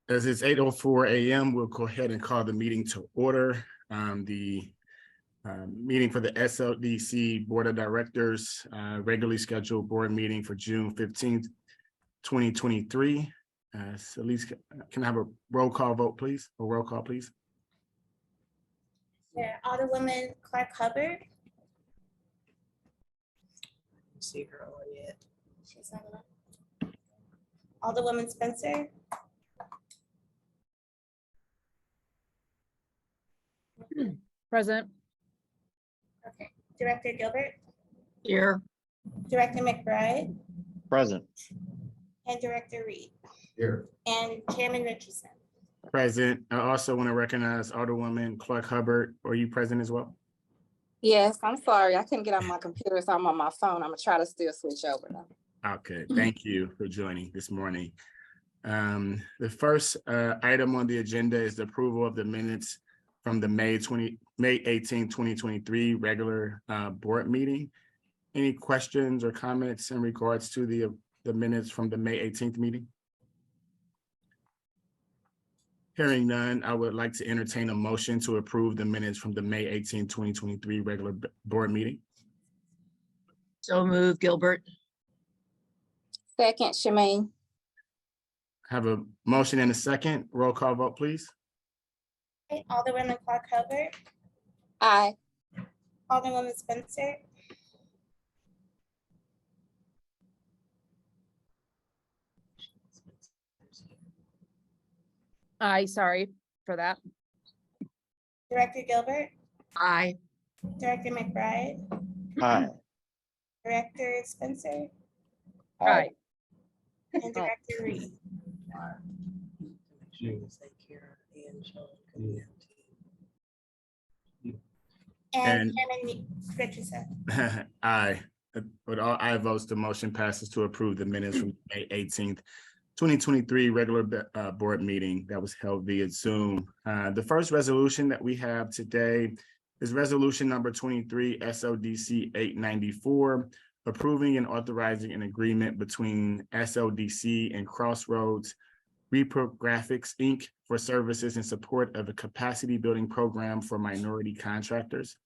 As it's 8:04 a.m., we'll go ahead and call the meeting to order. The meeting for the SLDC Board of Directors, regularly scheduled board meeting for June 15th, 2023. So at least can I have a roll call vote, please? A roll call, please. Yeah, Alderwoman Clark Hubbard. See her on yet. She's on the Alderwoman Spencer. Present. Okay. Director Gilbert, Here. Director McBride, Present. and Director Reed, Here. and Chairman Richardson. Present. I also want to recognize Alderwoman Clark Hubbard. Are you present as well? Yes, I'm sorry. I couldn't get on my computer, so I'm on my phone. I'm gonna try to still switch over now. Okay, thank you for joining this morning. The first item on the agenda is the approval of the minutes from the May 18, 2023 regular board meeting. Any questions or comments in regards to the minutes from the May 18th meeting? Hearing none, I would like to entertain a motion to approve the minutes from the May 18, 2023 regular board meeting. So move, Gilbert. Second, Shemaine. Have a motion and a second. Roll call vote, please. Okay. Alderwoman Clark Hubbard, Aye. Alderwoman Spencer, Aye, sorry for that. Director Gilbert, Aye. Director McBride, Aye. Director Spencer, Aye. and Director Reed. And And- Chairman Richardson. Aye. With all aye votes, the motion passes to approve the minutes from May 18th, 2023 regular board meeting that was held via Zoom. The first resolution that we have today is resolution number 23 SLDC 894, approving and authorizing an agreement between SLDC and Crossroads Reprographics, Inc. for services in support of a capacity building program for minority contractors.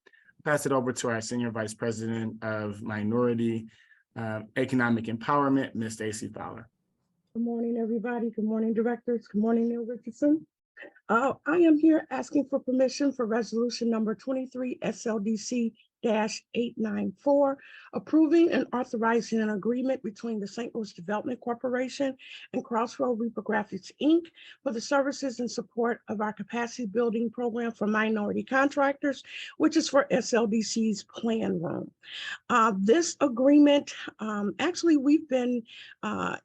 Pass it over to our Senior Vice President of Minority Economic Empowerment, Ms. Stacy Fowler. Good morning, everybody. Good morning, directors. Good morning, Neil Richardson. I am here asking for permission for resolution number 23 SLDC-894, approving and authorizing an agreement between the St. Louis Development Corporation and Crossroad Reprographics, Inc. for the services and support of our capacity building program for minority contractors, which is for SLDC's plan room. This agreement, actually, we've been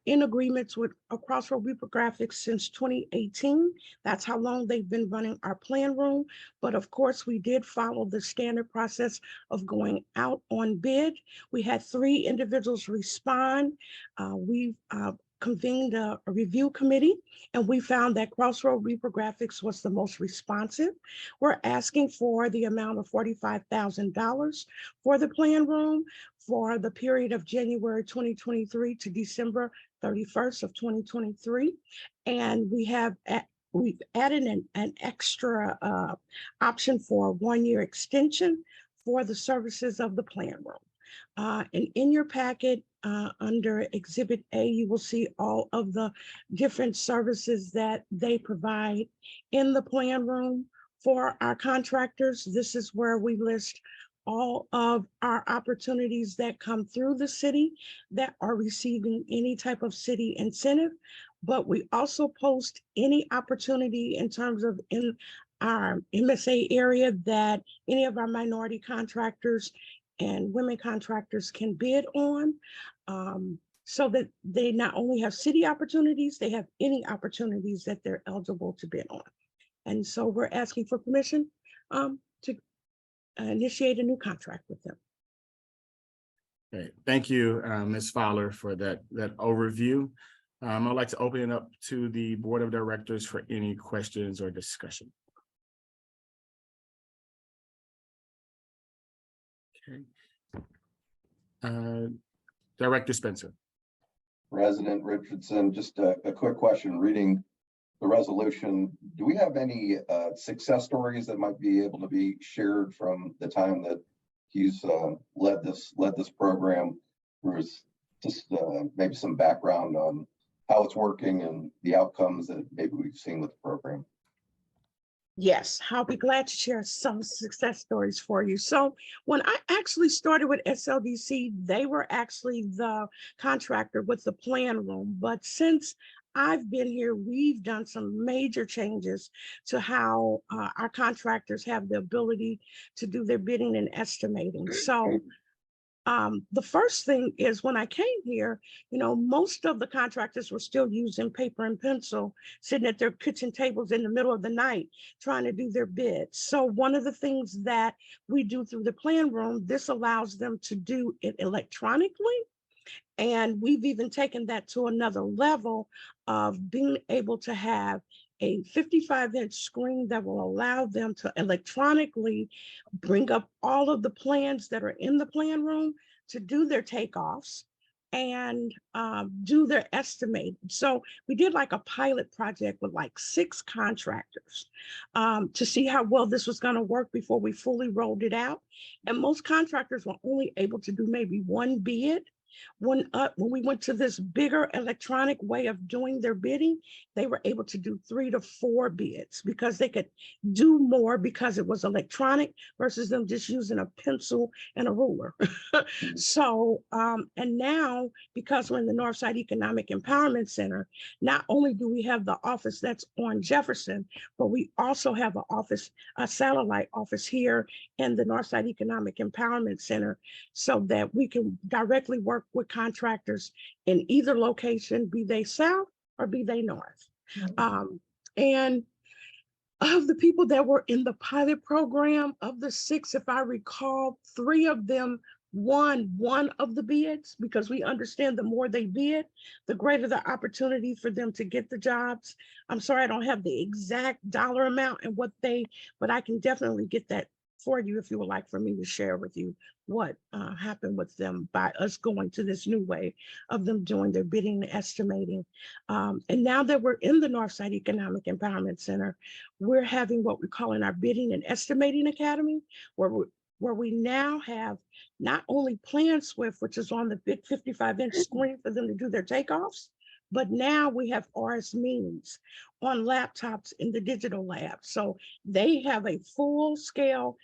in agreements with Crossroad Reprographics since 2018. That's how long they've been running our plan room. But of course, we did follow the standard process of going out on bid. We had 3 individuals respond. We've convened a review committee, and we found that Crossroad Reprographics was the most responsive. We're asking for the amount of $45,000 for the plan room for the period of January 2023 to December 31st of 2023. And we've added an extra option for a 1-year extension for the services of the plan room. And in your packet, under Exhibit A, you will see all of the different services that they provide in the plan room for our contractors. This is where we list all of our opportunities that come through the city that are receiving any type of city incentive. But we also post any opportunity in terms of in our MSA area that any of our minority contractors and women contractors can bid on, so that they not only have city opportunities, they have any opportunities that they're eligible to bid on. And so we're asking for permission to initiate a new contract with them. Okay, thank you, Ms. Fowler, for that overview. I'd like to open it up to the Board of Directors for any questions or discussion. Okay. Director Spencer. President Richardson, just a quick question. Reading the resolution, do we have any success stories that might be able to be shared from the time that he's led this program? There's just maybe some background on how it's working and the outcomes that maybe we've seen with the program. Yes, I'll be glad to share some success stories for you. So when I actually started with SLDC, they were actually the contractor with the plan room. But since I've been here, we've done some major changes to how our contractors have the ability to do their bidding and estimating. So the first thing is when I came here, most of the contractors were still using paper and pencil, sitting at their kitchen tables in the middle of the night, trying to do their bids. So one of the things that we do through the plan room, this allows them to do it electronically. And we've even taken that to another level of being able to have a 55-inch screen that will allow them to electronically bring up all of the plans that are in the plan room to do their takeoffs and do their estimating. So we did like a pilot project with like 6 contractors to see how well this was going to work before we fully rolled it out. And most contractors were only able to do maybe 1 bid. When we went to this bigger electronic way of doing their bidding, they were able to do 3 to 4 bids because they could do more because it was electronic versus them just using a pencil and a ruler. So, and now because we're in the Northside Economic Empowerment Center, not only do we have the office that's on Jefferson, but we also have an office, a satellite office here in the Northside Economic Empowerment Center so that we can directly work with contractors in either location, be they south or be they north. And of the people that were in the pilot program, of the 6, if I recall, 3 of them won one of the bids because we understand the more they bid, the greater the opportunity for them to get the jobs. I'm sorry, I don't have the exact dollar amount and but I can definitely get that for you if you would like for me to share with you what happened with them by us going to this new way of them doing their bidding and estimating. And now that we're in the Northside Economic Empowerment Center, we're having what we call in our bidding and estimating academy, where we now have not only PlanSwift, which is on the big 55-inch screen for them to do their takeoffs, but now we have RS Means on laptops in the digital lab. So they have a full scale,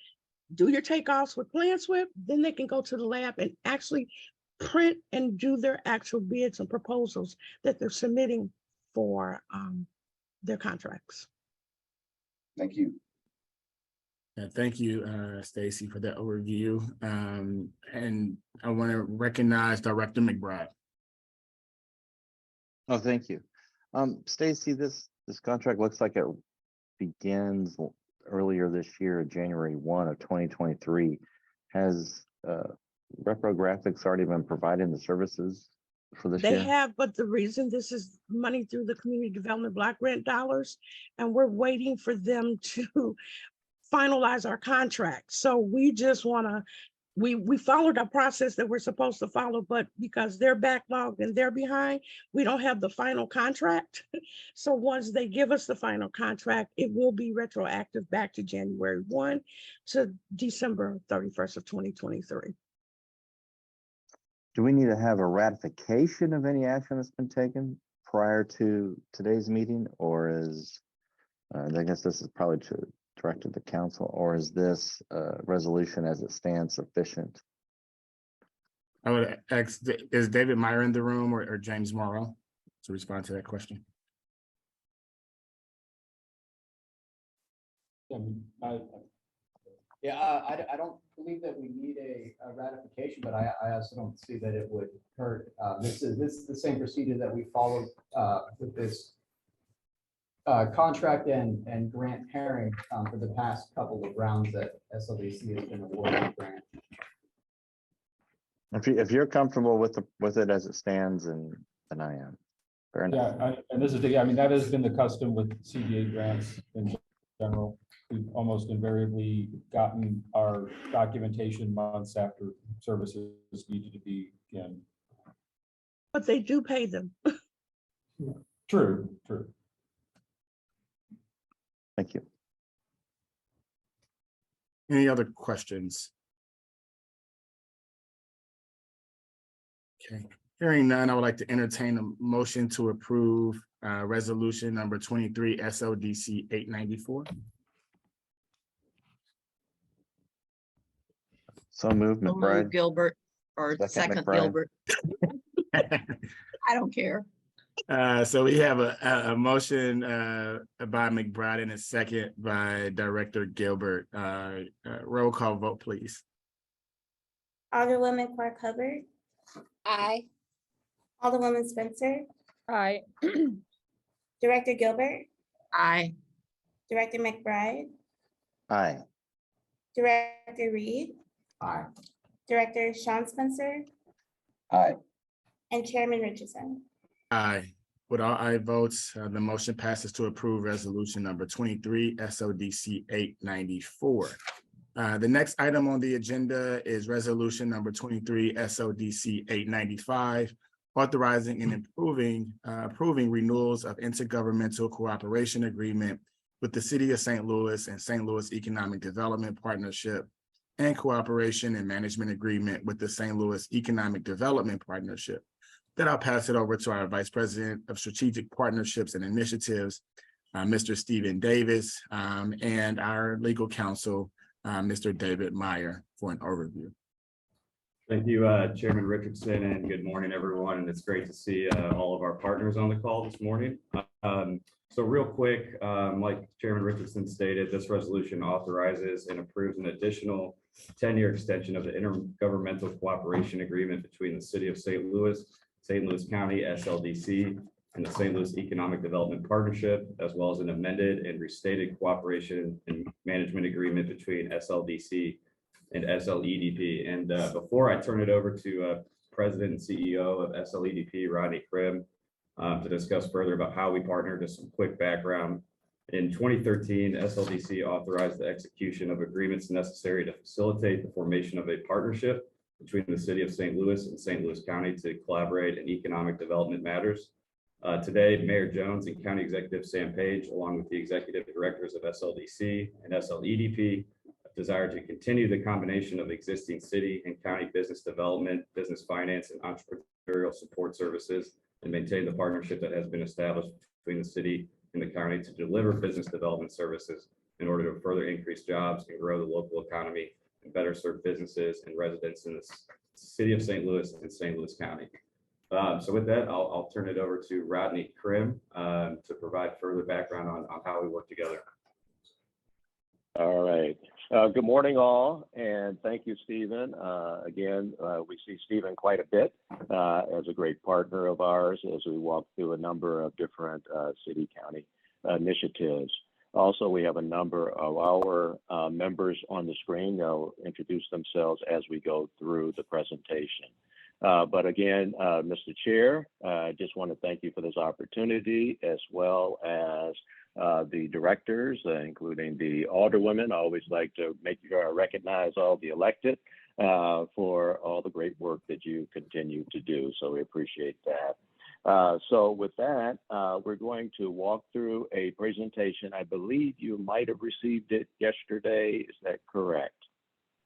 do your takeoffs with PlanSwift, then they can go to the lab and actually print and do their actual bids and proposals that they're submitting for their contracts. Thank you. Thank you, Stacy, for that overview. And I want to recognize Director McBride. Oh, thank you. Stacy, this contract looks like it begins earlier this year, January 1 of 2023. Has Reprographics already been providing the services for this year? They have, but the reason this is money through the Community Development Block Grant dollars, and we're waiting for them to finalize our contract. So we just want to, we followed a process that we're supposed to follow, but because they're backlogged and they're behind, we don't have the final contract. So once they give us the final contract, it will be retroactive back to January 1 to December 31st of 2023. Do we need to have a ratification of any action that's been taken prior to today's meeting, or is, I guess this is probably directed to council, or is this resolution as it stands sufficient? I would ask, is David Meyer in the room or James Morrow to respond to that question? I don't believe that we need a ratification, but I also don't see that it would hurt. This is the same procedure that we followed with this contract and grant pairing for the past couple of rounds that SLDC has been awarded a grant. If you're comfortable with it as it stands, and I am. Fair enough. Yeah, and this is I mean, that has been the custom with CDA grants in general. We've almost invariably gotten our documentation months after services needed to be in. But they do pay them. True. Any other questions? Okay, hearing none, I would like to entertain a motion to approve resolution number 23 SLDC 894. So moved, So move McBride. Gilbert, or Second, second McBride. Gilbert. I don't care. So we have a motion by McBride and a second by Director Gilbert. Roll call vote, please. Alderwoman Clark Hubbard, Aye. Alderwoman Spencer, Aye. Director Gilbert, Aye. Director McBride, Aye. Director Reed, Aye. Director Sean Spencer, Aye. and Chairman Richardson. Aye. With all aye votes, the motion passes to approve resolution number 23 SLDC 894. The next item on the agenda is resolution number 23 SLDC 895, authorizing and approving renewals of intergovernmental cooperation agreement with the City of St. Louis and St. Louis Economic Development Partnership and cooperation and management agreement with the St. Louis Economic Development Partnership. Then I'll pass it over to our Vice President of Strategic Partnerships and Initiatives, Mr. Stephen Davis, and our legal counsel, Mr. David Meyer, for an overview. Thank you, Chairman Richardson, and good morning, everyone. And it's great to see all of our partners on the call this morning. So real quick, like Chairman Richardson stated, this resolution authorizes and approves an additional 10-year extension of the intergovernmental cooperation agreement between the City of St. Louis County, SLDC, and the St. Louis Economic Development Partnership, as well as an amended and restated cooperation and management agreement between SLDC and SLEDP. And before I turn it over to President and CEO of SLEDP, Rodney Krim, to discuss further about how we partner, just some quick background. In 2013, SLDC authorized the execution of agreements necessary to facilitate the formation of a partnership between the City of St. Louis and St. Louis County to collaborate in economic development matters. Today, Mayor Jones and County Executive Sam Page, along with the executive directors of SLDC and SLEDP, desire to continue the combination of existing city and county business development, business finance, and entrepreneurial support services, and maintain the partnership that has been established between the city and the county to deliver business development services in order to further increase jobs and grow the local economy and better serve businesses and residents in the City of St. Louis and St. Louis County. So with that, I'll turn it over to Rodney Krim to provide further background on how we work together. All right. Good morning, all, and thank you, Stephen. Again, we see Stephen quite a bit as a great partner of ours as we walk through a number of different city-county initiatives. Also, we have a number of our members on the screen. They'll introduce themselves as we go through the presentation. But again, Mr. Chair, I just want to thank you for this opportunity, as well as the directors, including the alderwomen. I always like to make sure I recognize all the elected for all the great work that you continue to do. So we appreciate that. So with that, we're going to walk through a presentation. I believe you might have received it yesterday. Is that correct?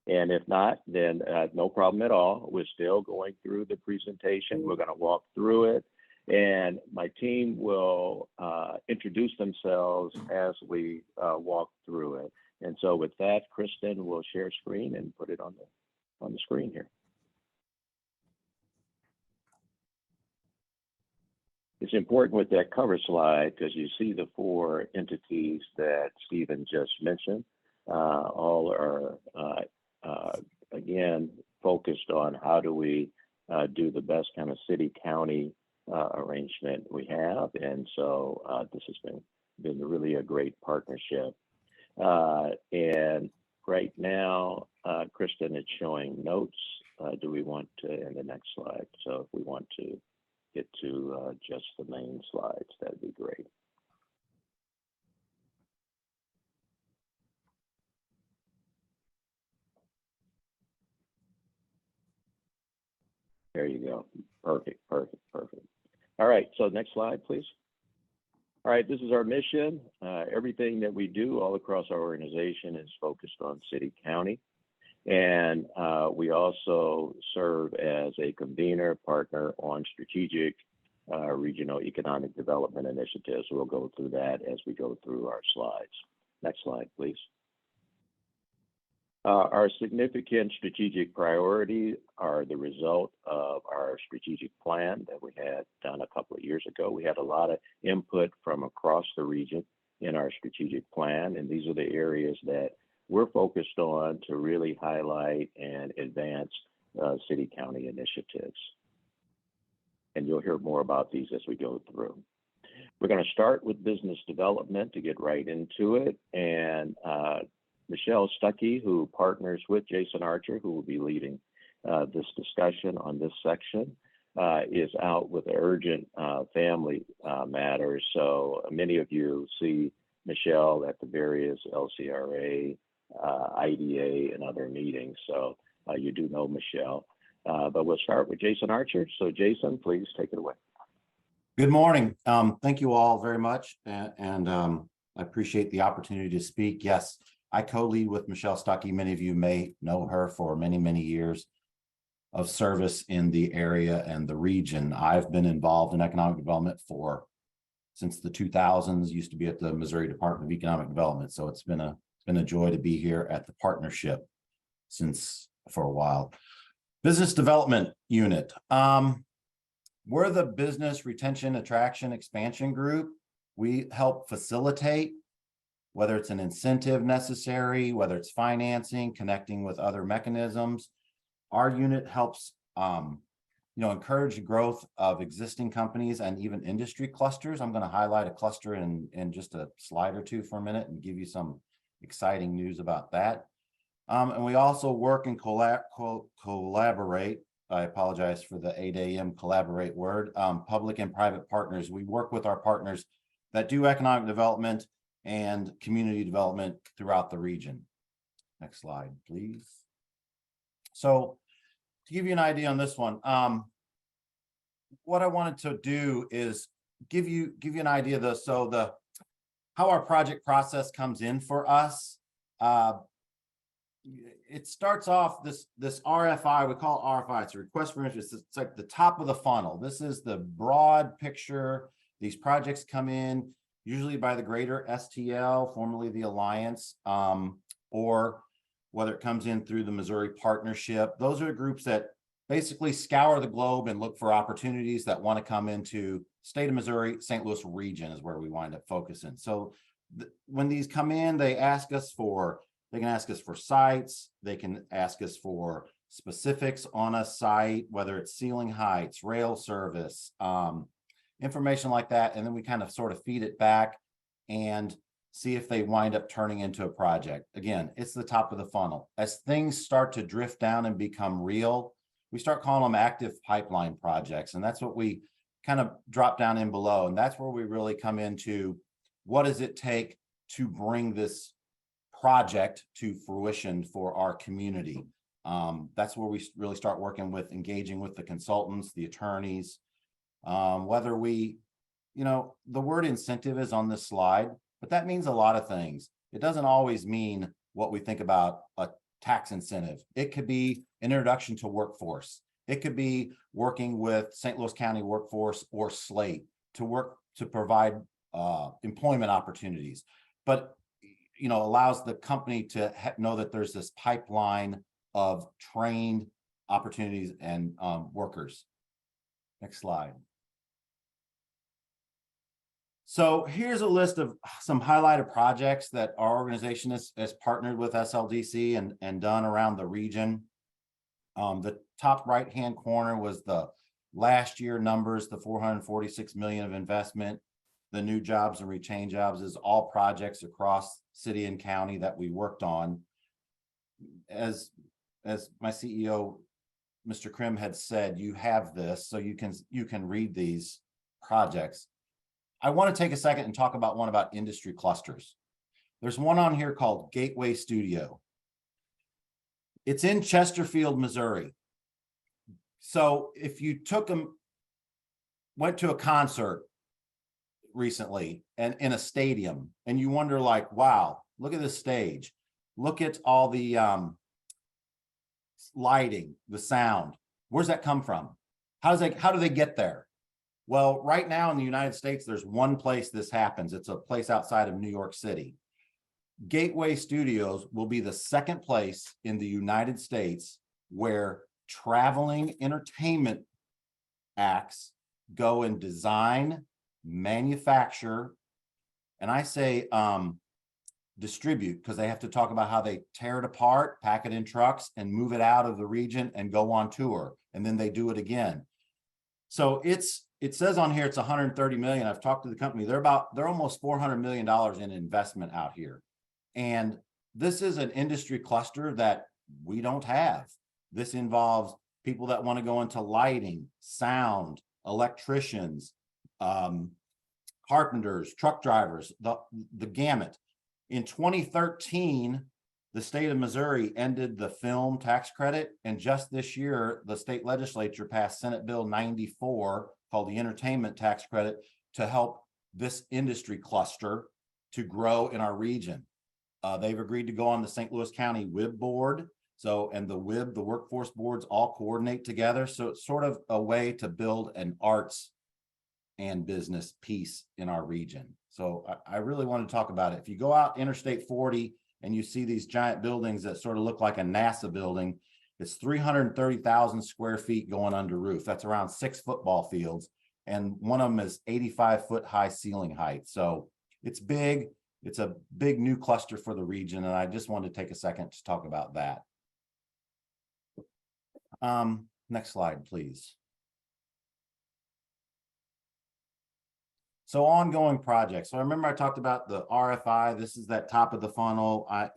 And if not, then no problem at all. We're still going through the presentation. We're going to walk through it, and my team will introduce themselves as we walk through it. And so with that, Kristen will share screen and put it on the screen here. It's important with that cover slide because you see the four entities that Stephen just mentioned. All are, again, focused on how do we do the best kind of city-county arrangement we have. And so this has been really a great partnership. And right now, Kristen is showing notes. Do we want to, in the next slide? So if we want to get to just the main slides, that'd be great. There you go. Perfect, perfect, perfect. All right, so next slide, please. All right, this is our mission. Everything that we do all across our organization is focused on city, county. And we also serve as a convener partner on strategic regional economic development initiatives. We'll go through that as we go through our slides. Next slide, please. Our significant strategic priorities are the result of our strategic plan that we had done a couple of years ago. We had a lot of input from across the region in our strategic plan, and these are the areas that we're focused on to really highlight and advance city county initiatives. And you'll hear more about these as we go through. We're going to start with business development to get right into it. And Michelle Stuckey, who partners with Jason Archer, who will be leading this discussion on this section, is out with urgent family matters. So many of you see Michelle at the various LCRA, IDA, and other meetings. So you do know Michelle. But we'll start with Jason Archer. So Jason, please take it away. Good morning. Thank you all very much. And I appreciate the opportunity to speak. Yes, I co-lead with Michelle Stuckey. Many of you may know her for many, many years of service in the area and the region. I've been involved in economic development since the 2000s, used to be at the Missouri Department of Economic Development. So it's been a joy to be here at the partnership for a while. Business Development Unit. We're the business retention, attraction, expansion group. We help facilitate, whether it's an incentive necessary, whether it's financing, connecting with other mechanisms. Our unit helps encourage the growth of existing companies and even industry clusters. I'm going to highlight a cluster in just a slide or two for a minute and give you some exciting news about that. And we also work and collaborate. I apologize for the 8 a.m. collaborate word. Public and private partners. We work with our partners that do economic development and community development throughout the region. Next slide, please. So to give you an idea on this one, what I wanted to do is give you an idea of how our project process comes in for us. It starts off this RFI, we call it RFI, it's a request for interest. It's like the top of the funnel. This is the broad picture. These projects come in usually by the greater STL, formerly the Alliance, or whether it comes in through the Missouri Partnership. Those are groups that basically scour the globe and look for opportunities that want to come into state of Missouri. St. Louis region is where we wind up focusing. So when these come in, they can ask us for sites, they can ask us for specifics on a site, whether it's ceiling heights, rail service, information like that. And then we kind of sort of feed it back and see if they wind up turning into a project. Again, it's the top of the funnel. As things start to drift down and become real, we start calling them active pipeline projects. And that's what we kind of drop down in below. And that's where we really come into what does it take to bring this project to fruition for our community. That's where we really start working with, engaging with the consultants, the attorneys, whether we, the word incentive is on this slide, but that means a lot of things. It doesn't always mean what we think about a tax incentive. It could be an introduction to workforce. It could be working with St. Louis County Workforce or Slate to provide employment opportunities, but allows the company to know that there's this pipeline of trained opportunities and workers. Next slide. So here's a list of some highlighted projects that our organization has partnered with SLDC and done around the region. The top right-hand corner was the last year numbers, the 446 million of investment. The new jobs and retained jobs is all projects across city and county that we worked on. As my CEO, Mr. Krim, had said, you have this, so you can read these projects. I want to take a second and talk about one about industry clusters. There's one on here called Gateway Studio. It's in Chesterfield, Missouri. So if you went to a concert, recently and in a stadium, and you wonder like, wow, look at this stage. Look at all the lighting, the sound. Where's that come from? How do they get there? Well, right now in the United States, there's one place this happens. It's a place outside of New York City. Gateway Studios will be the second place in the United States where traveling entertainment acts go and design, manufacture, and I say distribute, because they have to talk about how they tear it apart, pack it in trucks, and move it out of the region and go on tour, and then they do it again. So it says on here it's 130 million. I've talked to the company. They're almost $400 million in investment out here. And this is an industry cluster that we don't have. This involves people that want to go into lighting, sound, electricians, carpenters, truck drivers, the gamut. In 2013, the state of Missouri ended the film tax credit. And just this year, the state legislature passed Senate Bill 94 called the entertainment tax credit to help this industry cluster to grow in our region. They've agreed to go on the St. Louis County WIB board. So, and the WIB, the workforce boards all coordinate together. So it's sort of a way to build an arts and business piece in our region. So I really want to talk about it. If you go out Interstate 40 and you see these giant buildings that sort of look like a NASA building, it's 330,000 square feet going under roof. That's around 6 football fields. And one of them is 85-foot high ceiling height. So it's big. It's a big new cluster for the region. And I just wanted to take a second to talk about that. Next slide, please. So ongoing projects. So I remember I talked about the RFI. This is that top of the funnel. I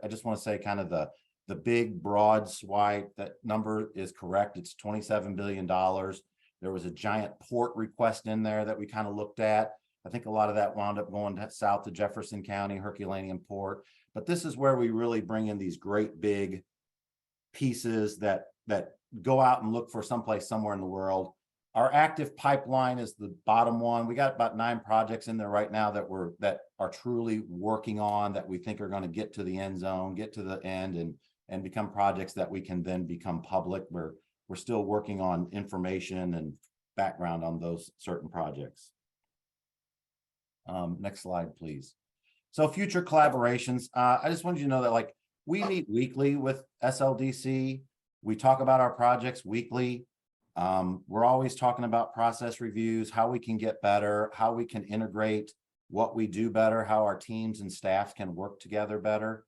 just want to say kind of the big broad swipe, that number is correct. It's $27 billion. There was a giant port request in there that we kind of looked at. I think a lot of that wound up going south to Jefferson County, Herculaneum Port. But this is where we really bring in these great big pieces that go out and look for someplace somewhere in the world. Our active pipeline is the bottom one. We got about 9 projects in there right now that are truly working on, that we think are going to get to the end zone, get to the end, and become projects that we can then become public. We're still working on information and background on those certain projects. Next slide, please. So future collaborations. I just wanted you to know that like we meet weekly with SLDC. We talk about our projects weekly. We're always talking about process reviews, how we can get better, how we can integrate what we do better, how our teams and staff can work together better.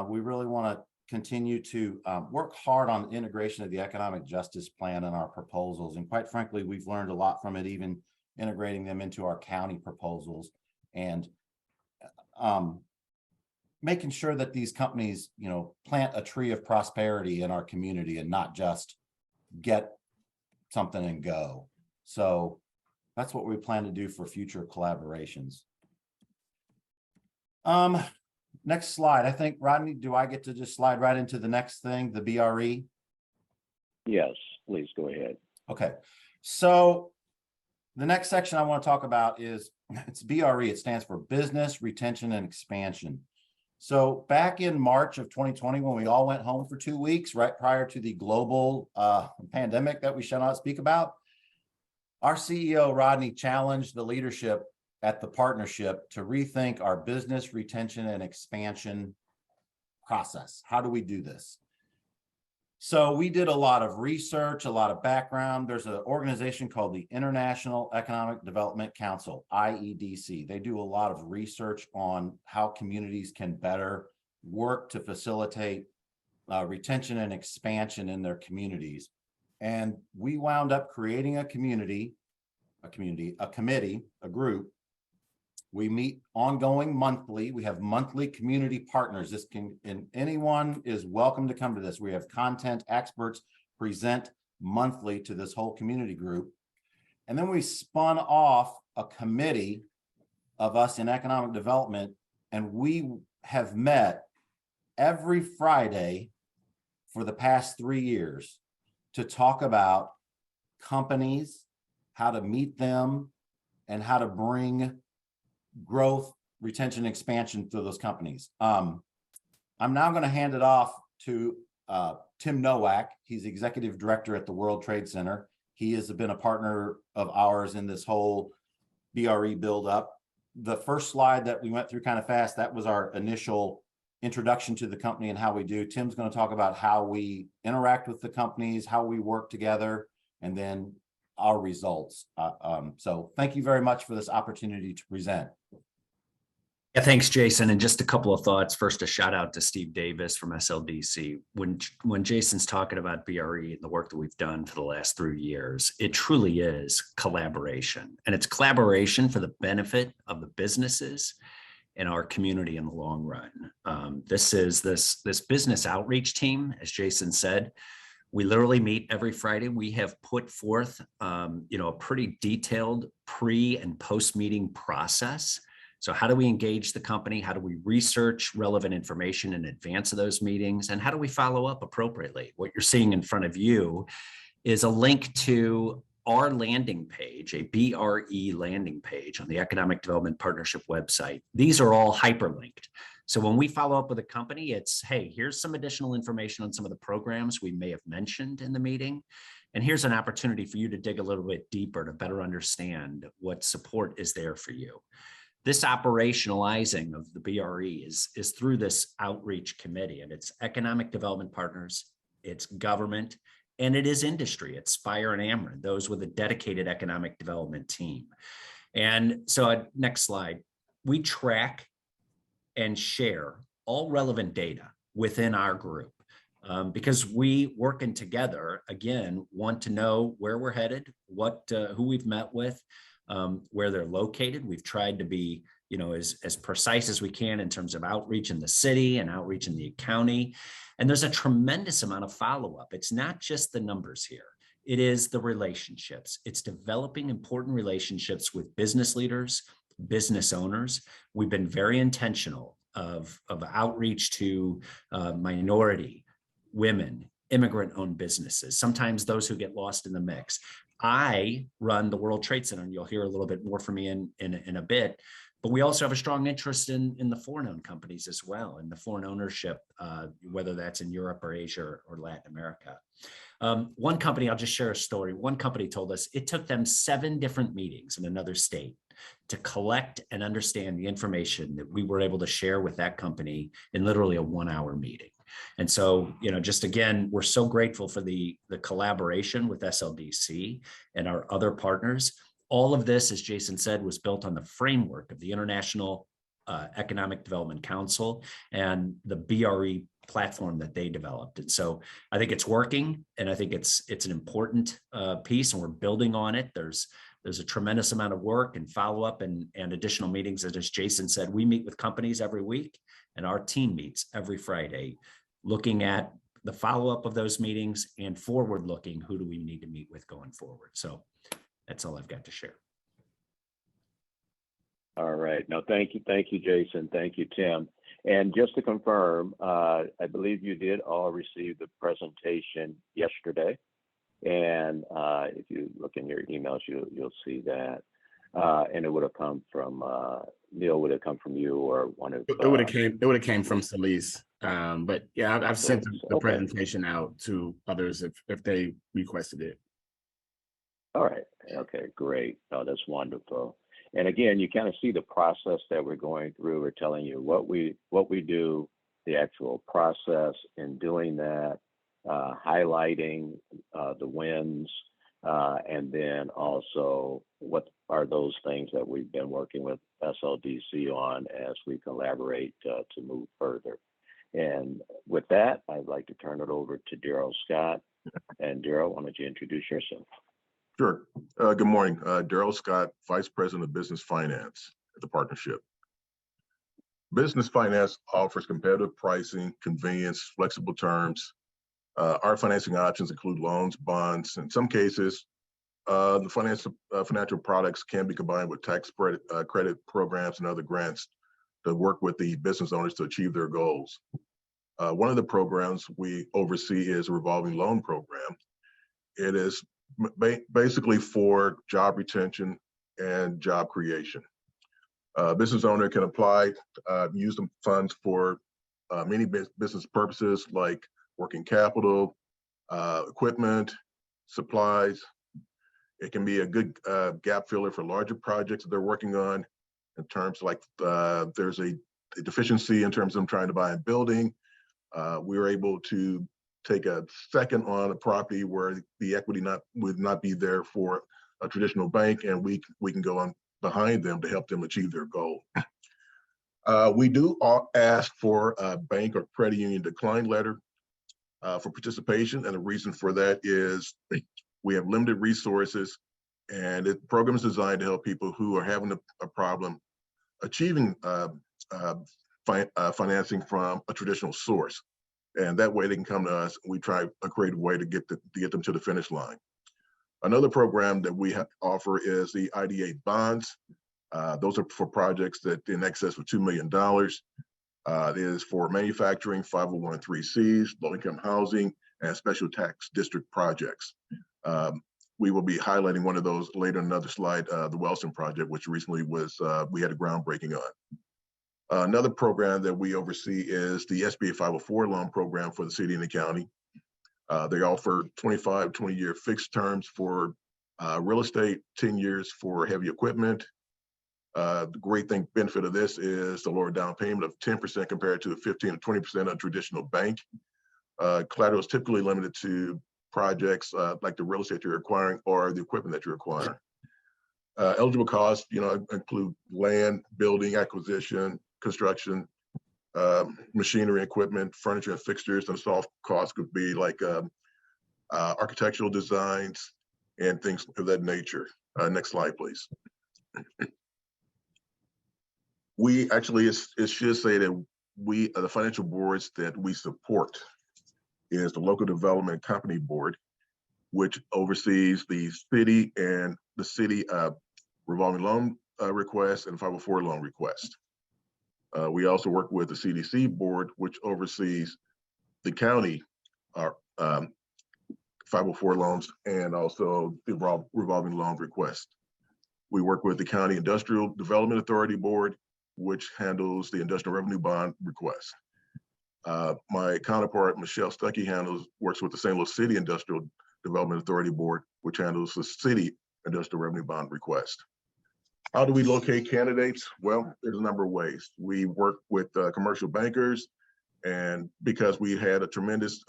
We really want to continue to work hard on the integration of the economic justice plan and our proposals. And quite frankly, we've learned a lot from it, even integrating them into our county proposals and making sure that these companies, plant a tree of prosperity in our community and not just get something and go. So that's what we plan to do for future collaborations. Next slide. I think, Rodney, do I get to just slide right into the next thing, the BRE? Yes, please go ahead. Okay. So the next section I want to talk about is, it's BRE. It stands for Business Retention and Expansion. So back in March of 2020, when we all went home for 2 weeks, right prior to the global pandemic that we shall not speak about, our CEO, Rodney, challenged the leadership at the partnership to rethink our business retention and expansion process. How do we do this? So we did a lot of research, a lot of background. There's an organization called the International Economic Development Council, IEDC. They do a lot of research on how communities can better work to facilitate retention and expansion in their communities. And we wound up creating a committee, a group. We meet ongoing monthly. We have monthly community partners. And anyone is welcome to come to this. We have content experts present monthly to this whole community group. And then we spun off a committee of us in economic development, and we have met every Friday for the past 3 years to talk about companies, how to meet them, and how to bring growth, retention, expansion to those companies. I'm now going to hand it off to Tim Nowak. He's Executive Director at the World Trade Center. He has been a partner of ours in this whole BRE buildup. The first slide that we went through kind of fast, that was our initial introduction to the company and how we do. Tim's going to talk about how we interact with the companies, how we work together, and then our results. So thank you very much for this opportunity to present. Yeah, thanks, Jason. And just a couple of thoughts. First, a shout out to Steve Davis from SLDC. When Jason's talking about BRE and the work that we've done for the last 3 years, it truly is collaboration. And it's collaboration for the benefit of the businesses and our community in the long run. This business outreach team, as Jason said, we literally meet every Friday. We have put forth a pretty detailed pre and post meeting process. So how do we engage the company? How do we research relevant information in advance of those meetings? And how do we follow up appropriately? What you're seeing in front of you is a link to our landing page, a BRE landing page on the Economic Development Partnership website. These are all hyperlinked. So when we follow up with a company, it's, hey, here's some additional information on some of the programs we may have mentioned in the meeting. And here's an opportunity for you to dig a little bit deeper to better understand what support is there for you. This operationalizing of the BRE is through this outreach committee, and it's economic development partners, it's government, and it is industry. It's Spire and Ameren, those with a dedicated economic development team. And so next slide, we track and share all relevant data within our group because we working together, again, want to know where we're headed, who we've met with, where they're located. We've tried to be, as precise as we can in terms of outreach in the city and outreach in the county. And there's a tremendous amount of follow-up. It's not just the numbers here. It is the relationships. It's developing important relationships with business leaders, business owners. We've been very intentional of outreach to minority, women, immigrant-owned businesses, sometimes those who get lost in the mix. I run the World Trade Center, and you'll hear a little bit more from me in a bit, but we also have a strong interest in the foreign-owned companies as well, and the foreign ownership, whether that's in Europe or Asia or Latin America. One company, I'll just share a story. One company told us it took them 7 different meetings in another state to collect and understand the information that we were able to share with that company in literally a 1-hour meeting. And so, just again, we're so grateful for the collaboration with SLDC and our other partners. All of this, as Jason said, was built on the framework of the International Economic Development Council and the BRE platform that they developed. And so I think it's working, and I think it's an important piece, and we're building on it. There's a tremendous amount of work and follow-up and additional meetings. And as Jason said, we meet with companies every week, and our team meets every Friday, looking at the follow-up of those meetings and forward-looking, who do we need to meet with going forward? So that's all I've got to share. All right. No, thank you, Jason. Thank you, Tim. And just to confirm, I believe you did all receive the presentation yesterday. And if you look in your emails, you'll see that. And it would have come from Neil. Would have come from you or one of? It would have came from Celise. But yeah, I've sent the presentation out to others if they requested it. All right. Okay. Great. Oh, that's wonderful. And again, you kind of see the process that we're going through. We're telling you what we do, the actual process in doing that, highlighting the wins, and then also what are those things that we've been working with SLDC on as we collaborate to move further. And with that, I'd like to turn it over to Daryl Scott. And Daryl, why don't you introduce yourself? Sure. Good morning. Daryl Scott, Vice President of Business Finance at the partnership. Business finance offers competitive pricing, convenience, flexible terms. Our financing options include loans, bonds. In some cases, the financial products can be combined with tax credit programs and other grants to work with the business owners to achieve their goals. One of the programs we oversee is a revolving loan program. It is basically for job retention and job creation. Business owner can apply, use the funds for many business purposes like working capital, equipment, supplies. It can be a good gap filler for larger projects that they're working on in terms like there's a deficiency in terms of them trying to buy a building. We were able to take a second on a property where the equity would not be there for a traditional bank, and we can go on behind them to help them achieve their goal. We do ask for a bank or credit union decline letter for participation, and the reason for that is we have limited resources, and the program is designed to help people who are having a problem achieving financing from a traditional source. And that way they can come to us, and we try a creative way to get them to the finish line. Another program that we offer is the IDA bonds. Those are for projects that in excess of $2 million. It is for manufacturing, 501(c)(3)s, low-income housing, and special tax district projects. We will be highlighting one of those later in another slide, the Wellston project, which recently we had a groundbreaking on. Another program that we oversee is the SBA 504 loan program for the city and the county. They offer 20-year fixed terms for real estate, 10 years for heavy equipment. The great benefit of this is the lower down payment of 10% compared to the 15 to 20% on traditional bank. Collateral is typically limited to projects like the real estate you're acquiring or the equipment that you're acquiring. Eligible costs, include land, building, acquisition, construction, machinery, equipment, furniture, and fixtures. And soft costs could be like architectural designs and things of that nature. Next slide, please. We actually, it should say that the financial boards that we support is the Local Development Company Board, which oversees the city and the city revolving loan request and 504 loan request. We also work with the CDC board, which oversees the county 504 loans and also the revolving loan request. We work with the County Industrial Development Authority Board, which handles the industrial revenue bond request. My counterpart, Michelle Stuckey, works with the St. Louis City Industrial Development Authority Board, which handles the city industrial revenue bond request. How do we locate candidates? Well, there's a number of ways. We work with commercial bankers, and because we had a tremendous,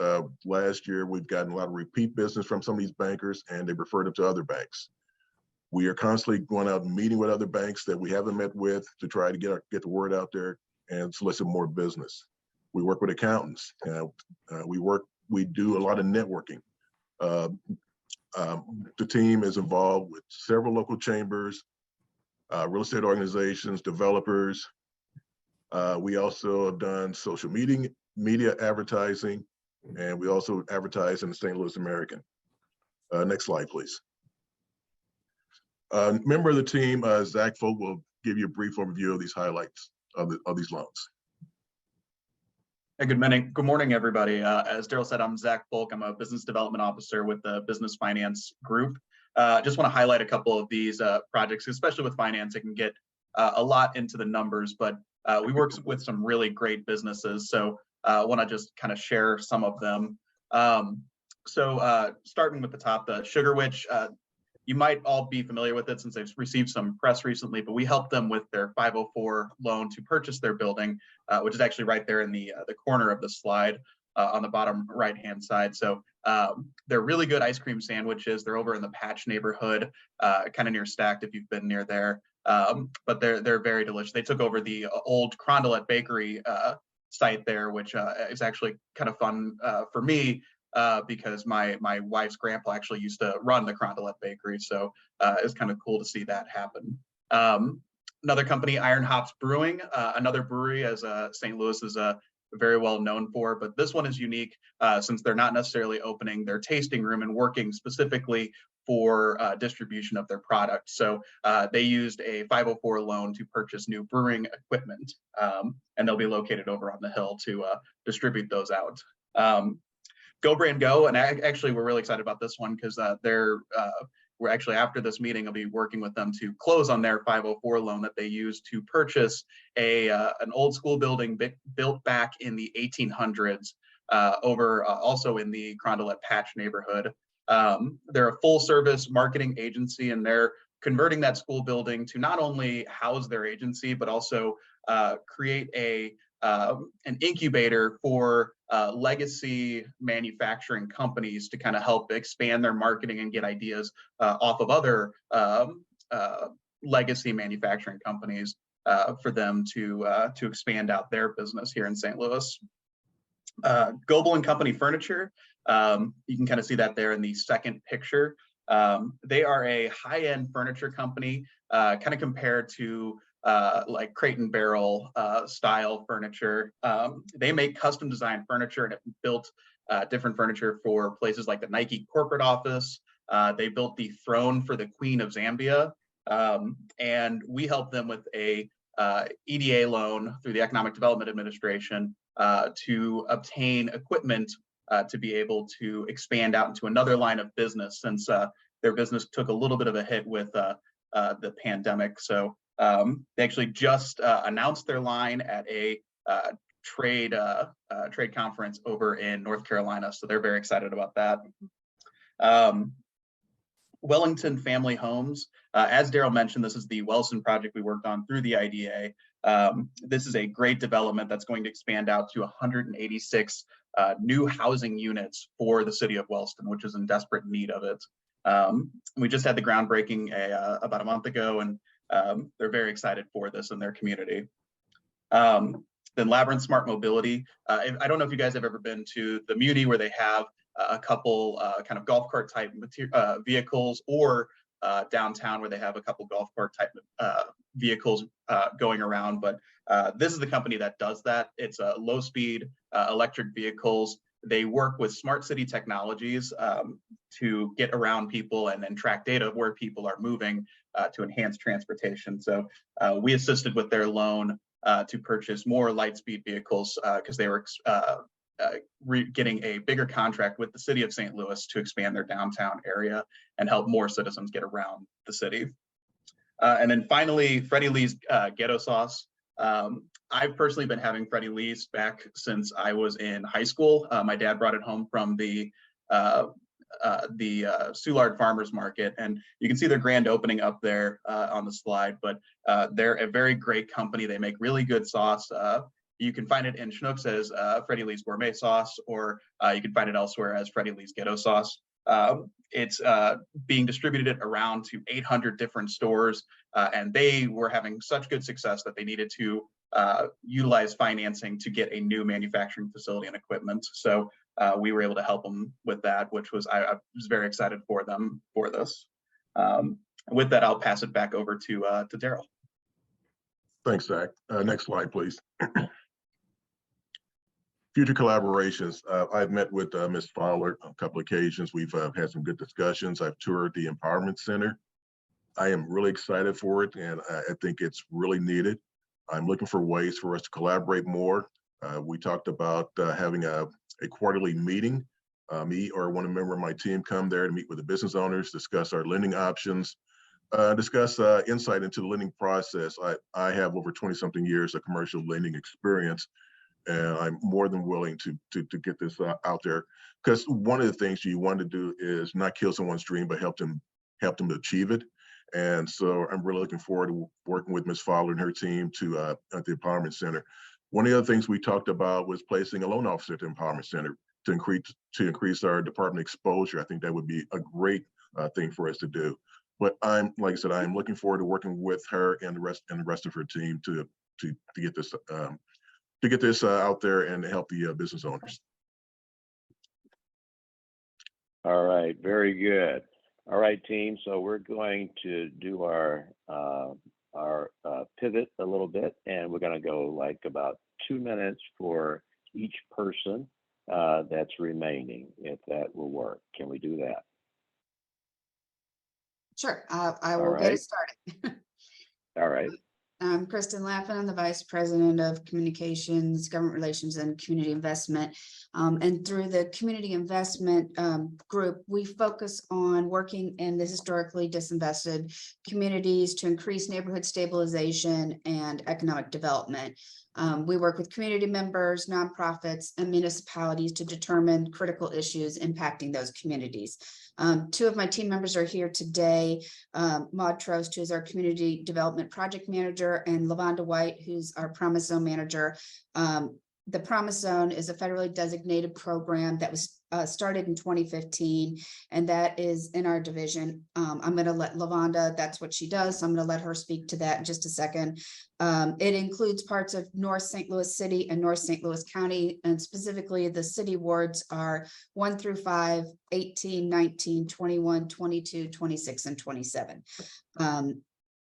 last year, we've gotten a lot of repeat business from some of these bankers, and they referred them to other banks. We are constantly going out and meeting with other banks that we haven't met with to try to get the word out there and solicit more business. We work with accountants. We do a lot of networking. The team is involved with several local chambers, real estate organizations, developers. We also have done social media advertising, and we also advertise in the St. Louis American. Next slide, please. Member of the team, Zach Folk, will give you a brief overview of these highlights of these loans. Hey, good morning, everybody. As Daryl said, I'm Zach Folk. I'm a business development officer with the Business Finance Group. Just want to highlight a couple of these projects, especially with finance. It can get a lot into the numbers, but we work with some really great businesses. So I want to just kind of share some of them. Starting with the top, the Sugar Witch. You might all be familiar with it since they've received some press recently, but we helped them with their 504 loan to purchase their building, which is actually right there in the corner of the slide on the bottom right-hand side. So they're really good ice cream sandwiches. They're over in the Patch neighborhood, kind of near Stacked if you've been near there. But they're very delicious. They took over the old Crondelet Bakery site there, which is actually kind of fun for me. Because my wife's grandpa actually used to run the Crondelet Bakery, so it's kind of cool to see that happen. Another company, Iron Hops Brewing, another brewery as St. Louis is very well known for, but this one is unique since they're not necessarily opening their tasting room and working specifically for distribution of their product. So they used a 504 loan to purchase new brewing equipment, and they'll be located over on the hill to distribute those out. Go Brand Go, and actually we're really excited about this one because they're we're actually, after this meeting, I'll be working with them to close on their 504 loan that they used to purchase an old school building built back in the 1800s over also in the Carondelet Patch neighborhood. They're a full service marketing agency, and they're converting that school building to not only house their agency, but also create an incubator for legacy manufacturing companies to kind of help expand their marketing and get ideas off of other legacy manufacturing companies for them to expand out their business here in St. Louis. Goebel and Company Furniture, you can kind of see that there in the second picture. They are a high-end furniture company, kind of compared to like Crate and Barrel style furniture. They make custom designed furniture and have built different furniture for places like the Nike corporate office. They built the throne for the Queen of Zambia. And we helped them with a EDA loan through the Economic Development Administration to obtain equipment to be able to expand out into another line of business, since their business took a little bit of a hit with the pandemic. So they actually just announced their line at a trade conference over in North Carolina. So they're very excited about that. Wellington Family Homes, as Daryl mentioned, this is the Wellston project we worked on through the IDA. This is a great development that's going to expand out to 186 new housing units for the city of Wellston, which is in desperate need of it. We just had the groundbreaking about a month ago, and they're very excited for this in their community. Then Labyrinth Smart Mobility. I don't know if you guys have ever been to the Muni, where they have a couple kind of golf cart type vehicles, or downtown, where they have a couple golf cart type vehicles going around. But this is the company that does that. It's low speed electric vehicles. They work with smart city technologies to get around people and then track data of where people are moving to enhance transportation. So we assisted with their loan to purchase more light speed vehicles because they were getting a bigger contract with the city of St. Louis to expand their downtown area and help more citizens get around the city. And then finally, Freddie Lee's Ghetto Sauce. I've personally been having Freddie Lee's back since I was in high school. My dad brought it home from the Soulard Farmers Market, and you can see their grand opening up there on the slide. But they're a very great company. They make really good sauce. You can find it in Schnucks as Freddie Lee's Gourmet Sauce, or you can find it elsewhere as Freddie Lee's Ghetto Sauce. It's being distributed around to 800 different stores, and they were having such good success that they needed to utilize financing to get a new manufacturing facility and equipment. So we were able to help them with that, which was, I was very excited for them for this. With that, I'll pass it back over to Daryl. Thanks, Zach. Next slide, please. Future collaborations. I've met with Ms. Fowler on a couple of occasions. We've had some good discussions. I've toured the Empowerment Center. I am really excited for it, and I think it's really needed. I'm looking for ways for us to collaborate more. We talked about having a quarterly meeting. Me or one member of my team come there to meet with the business owners, discuss our lending options, discuss insight into the lending process. I have over 20-something years of commercial lending experience, and I'm more than willing to get this out there, because one of the things you want to do is not kill someone's dream, but help them to achieve it. And so I'm really looking forward to working with Ms. Fowler and her team at the Empowerment Center. One of the other things we talked about was placing a loan officer at the Empowerment Center to increase our department exposure. I think that would be a great thing for us to do. But like I said, I'm looking forward to working with her and the rest of her team to get this out there and help the business owners. All right, very good. All right, team. So we're going to do our pivot a little bit, and we're going to go like about 2 minutes for each person that's remaining, if that will work. Can we do that? Sure, I will get it started. All right. I'm Kristen Lappin. I'm the Vice President of Communications, Government Relations, and Community Investment. And through the Community Investment Group, we focus on working in the historically disinvested communities to increase neighborhood stabilization and economic development. We work with community members, nonprofits, and municipalities to determine critical issues impacting those communities. Two of my team members are here today. Maud Trost, who's our Community Development Project Manager, and Lavonda White, who's our Promise Zone Manager. The Promise Zone is a federally designated program that was started in 2015, and that is in our division. I'm going to let Lavonda, that's what she does, so I'm going to let her speak to that in just a second. It includes parts of North St. Louis City and North St. Louis County, and specifically the city wards are 1 through 5, 18, 19, 21, 22, 26, and 27.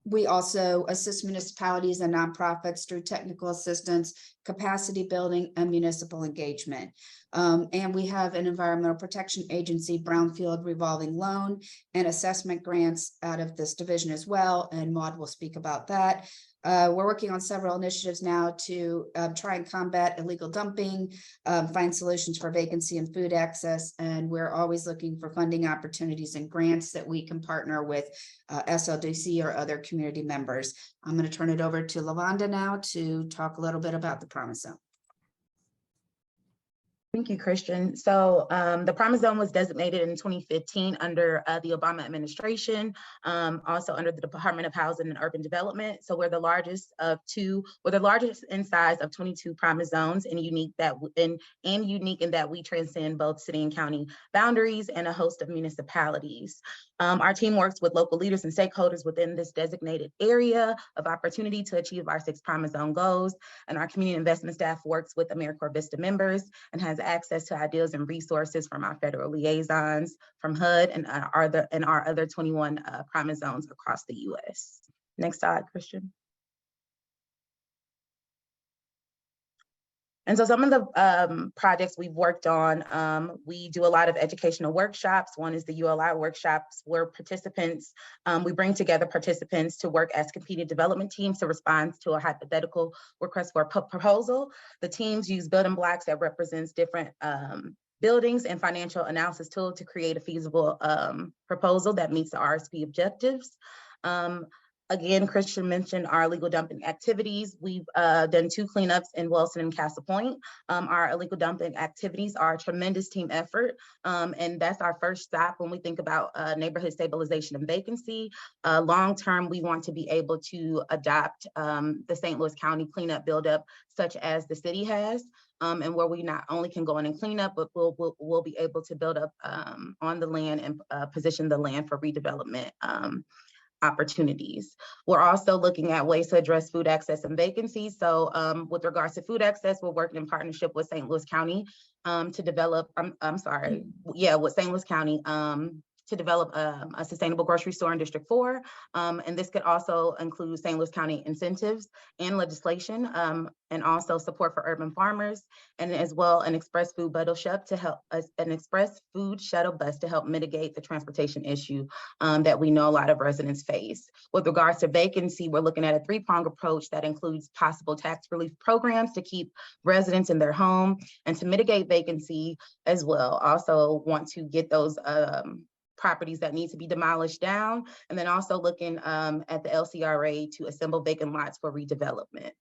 We also assist municipalities and nonprofits through technical assistance, capacity building, and municipal engagement. And we have an Environmental Protection Agency brownfield revolving loan and assessment grants out of this division as well, and Maud will speak about that. We're working on several initiatives now to try and combat illegal dumping, find solutions for vacancy and food access, and we're always looking for funding opportunities and grants that we can partner with SLDC or other community members. I'm going to turn it over to Lavonda now to talk a little bit about the Promise Zone. Thank you, Christian. So the Promise Zone was designated in 2015 under the Obama administration, also under the Department of Housing and Urban Development. So we're the largest in size of 22 Promise Zones, and unique in that we transcend both city and county boundaries and a host of municipalities. Our team works with local leaders and stakeholders within this designated area of opportunity to achieve our 6 Promise Zone goals. And our community investment staff works with AmeriCorps Vista members and has access to ideas and resources from our federal liaisons, from HUD, and our other 21 Promise Zones across the U.S. Next slide, Christian. And so some of the projects we've worked on, we do a lot of educational workshops. One is the ULI workshops, where we bring together participants to work as competing development teams to respond to a hypothetical request for a proposal. The teams use building blocks that represents different buildings and financial analysis tool to create a feasible proposal that meets the RSP objectives. Again, Christian mentioned our illegal dumping activities. We've done 2 cleanups in Wilson and Castle Point. Our illegal dumping activities are a tremendous team effort, and that's our first stop when we think about neighborhood stabilization and vacancy. Long-term, we want to be able to adopt the St. Louis County cleanup buildup, such as the city has, and where we not only can go in and clean up, but we'll be able to build up on the land and position the land for redevelopment opportunities. We're also looking at ways to address food access and vacancies. So with regards to food access, we're working in partnership with St. Louis County to develop, with St. Louis County to develop a sustainable grocery store in District 4. And this could also include St. Louis County incentives and legislation, and also support for urban farmers, and as well an express food shuttle bus to help mitigate the transportation issue that we know a lot of residents face. With regards to vacancy, we're looking at a 3-pronged approach that includes possible tax relief programs to keep residents in their home and to mitigate vacancy as well. Also want to get those properties that need to be demolished down, and then also looking at the LCRA to assemble vacant lots for redevelopment.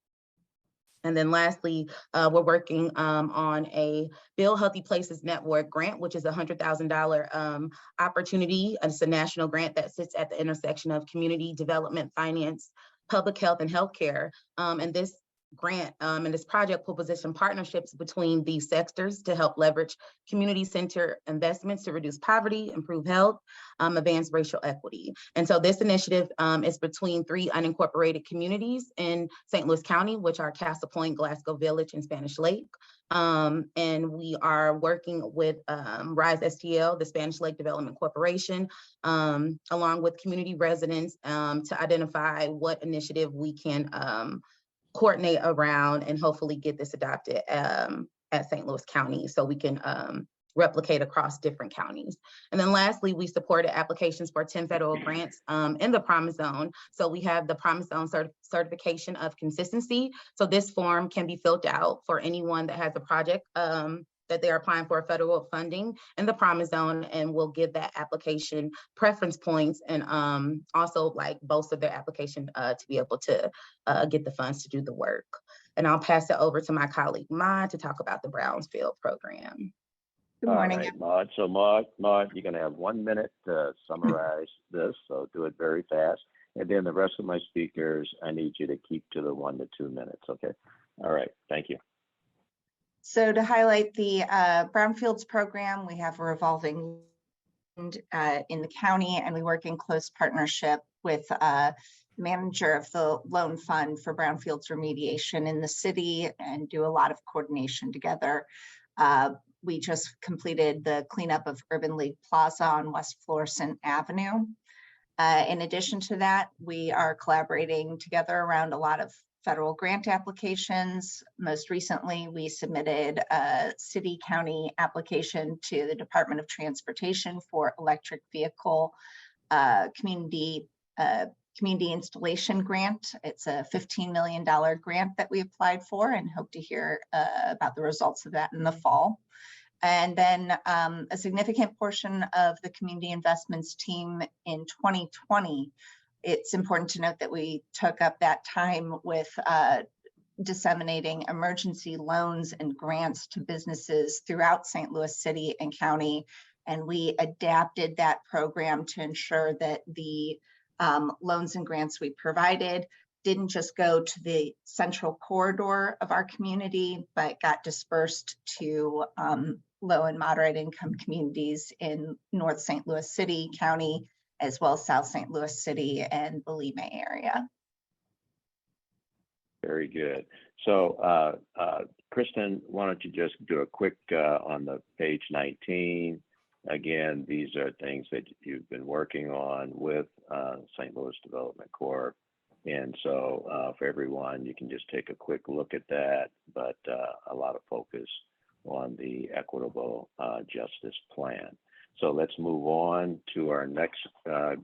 And then lastly, we're working on a Build Healthy Places Network grant, which is a $100,000 opportunity. It's a national grant that sits at the intersection of community development, finance, public health, and healthcare. And this grant and this project will position partnerships between these sectors to help leverage community-centered investments to reduce poverty, improve health, advance racial equity. And so this initiative is between 3 unincorporated communities in St. Louis County, which are Castle Point, Glasgow Village, and Spanish Lake. And we are working with RISE STL, the Spanish Lake Development Corporation, along with community residents to identify what initiative we can coordinate around and hopefully get this adopted at St. Louis County, so we can replicate across different counties. And then lastly, we supported applications for 10 federal grants in the Promise Zone. So we have the Promise Zone certification of consistency. So this form can be filled out for anyone that has a project that they're applying for federal funding in the Promise Zone, and we'll give that application preference points and also like bolster their application to be able to get the funds to do the work. And I'll pass it over to my colleague Maud to talk about the Brownsfield program. Good morning. All right, Maud. So Maud, you're going to have 1 minute to summarize this, so do it very fast. And then the rest of my speakers, I need you to keep to the 1 to 2 minutes, okay? All right, thank you. So to highlight the Brownfields program, we have a revolving fund in the county, and we work in close partnership with the manager of the loan fund for Brownfields remediation in the city and do a lot of coordination together. We just completed the cleanup of Urban League Plaza on West Florissant Avenue. In addition to that, we are collaborating together around a lot of federal grant applications. Most recently, we submitted a city-county application to the Department of Transportation for electric vehicle community installation grant. It's a $15 million grant that we applied for and hope to hear about the results of that in the fall. And then a significant portion of the community investments team in 2020, it's important to note that we took up that time with disseminating emergency loans and grants to businesses throughout St. Louis City and County. And we adapted that program to ensure that the loans and grants we provided didn't just go to the central corridor of our community, but got dispersed to low and moderate income communities in North St. Louis City, County, as well as South St. Louis City and the Lima area. Very good. So Kristen, why don't you just do a quick on the page 19. Again, these are things that you've been working on with St. Louis Development Corp. And so for everyone, you can just take a quick look at that, but a lot of focus on the equitable justice plan. So let's move on to our next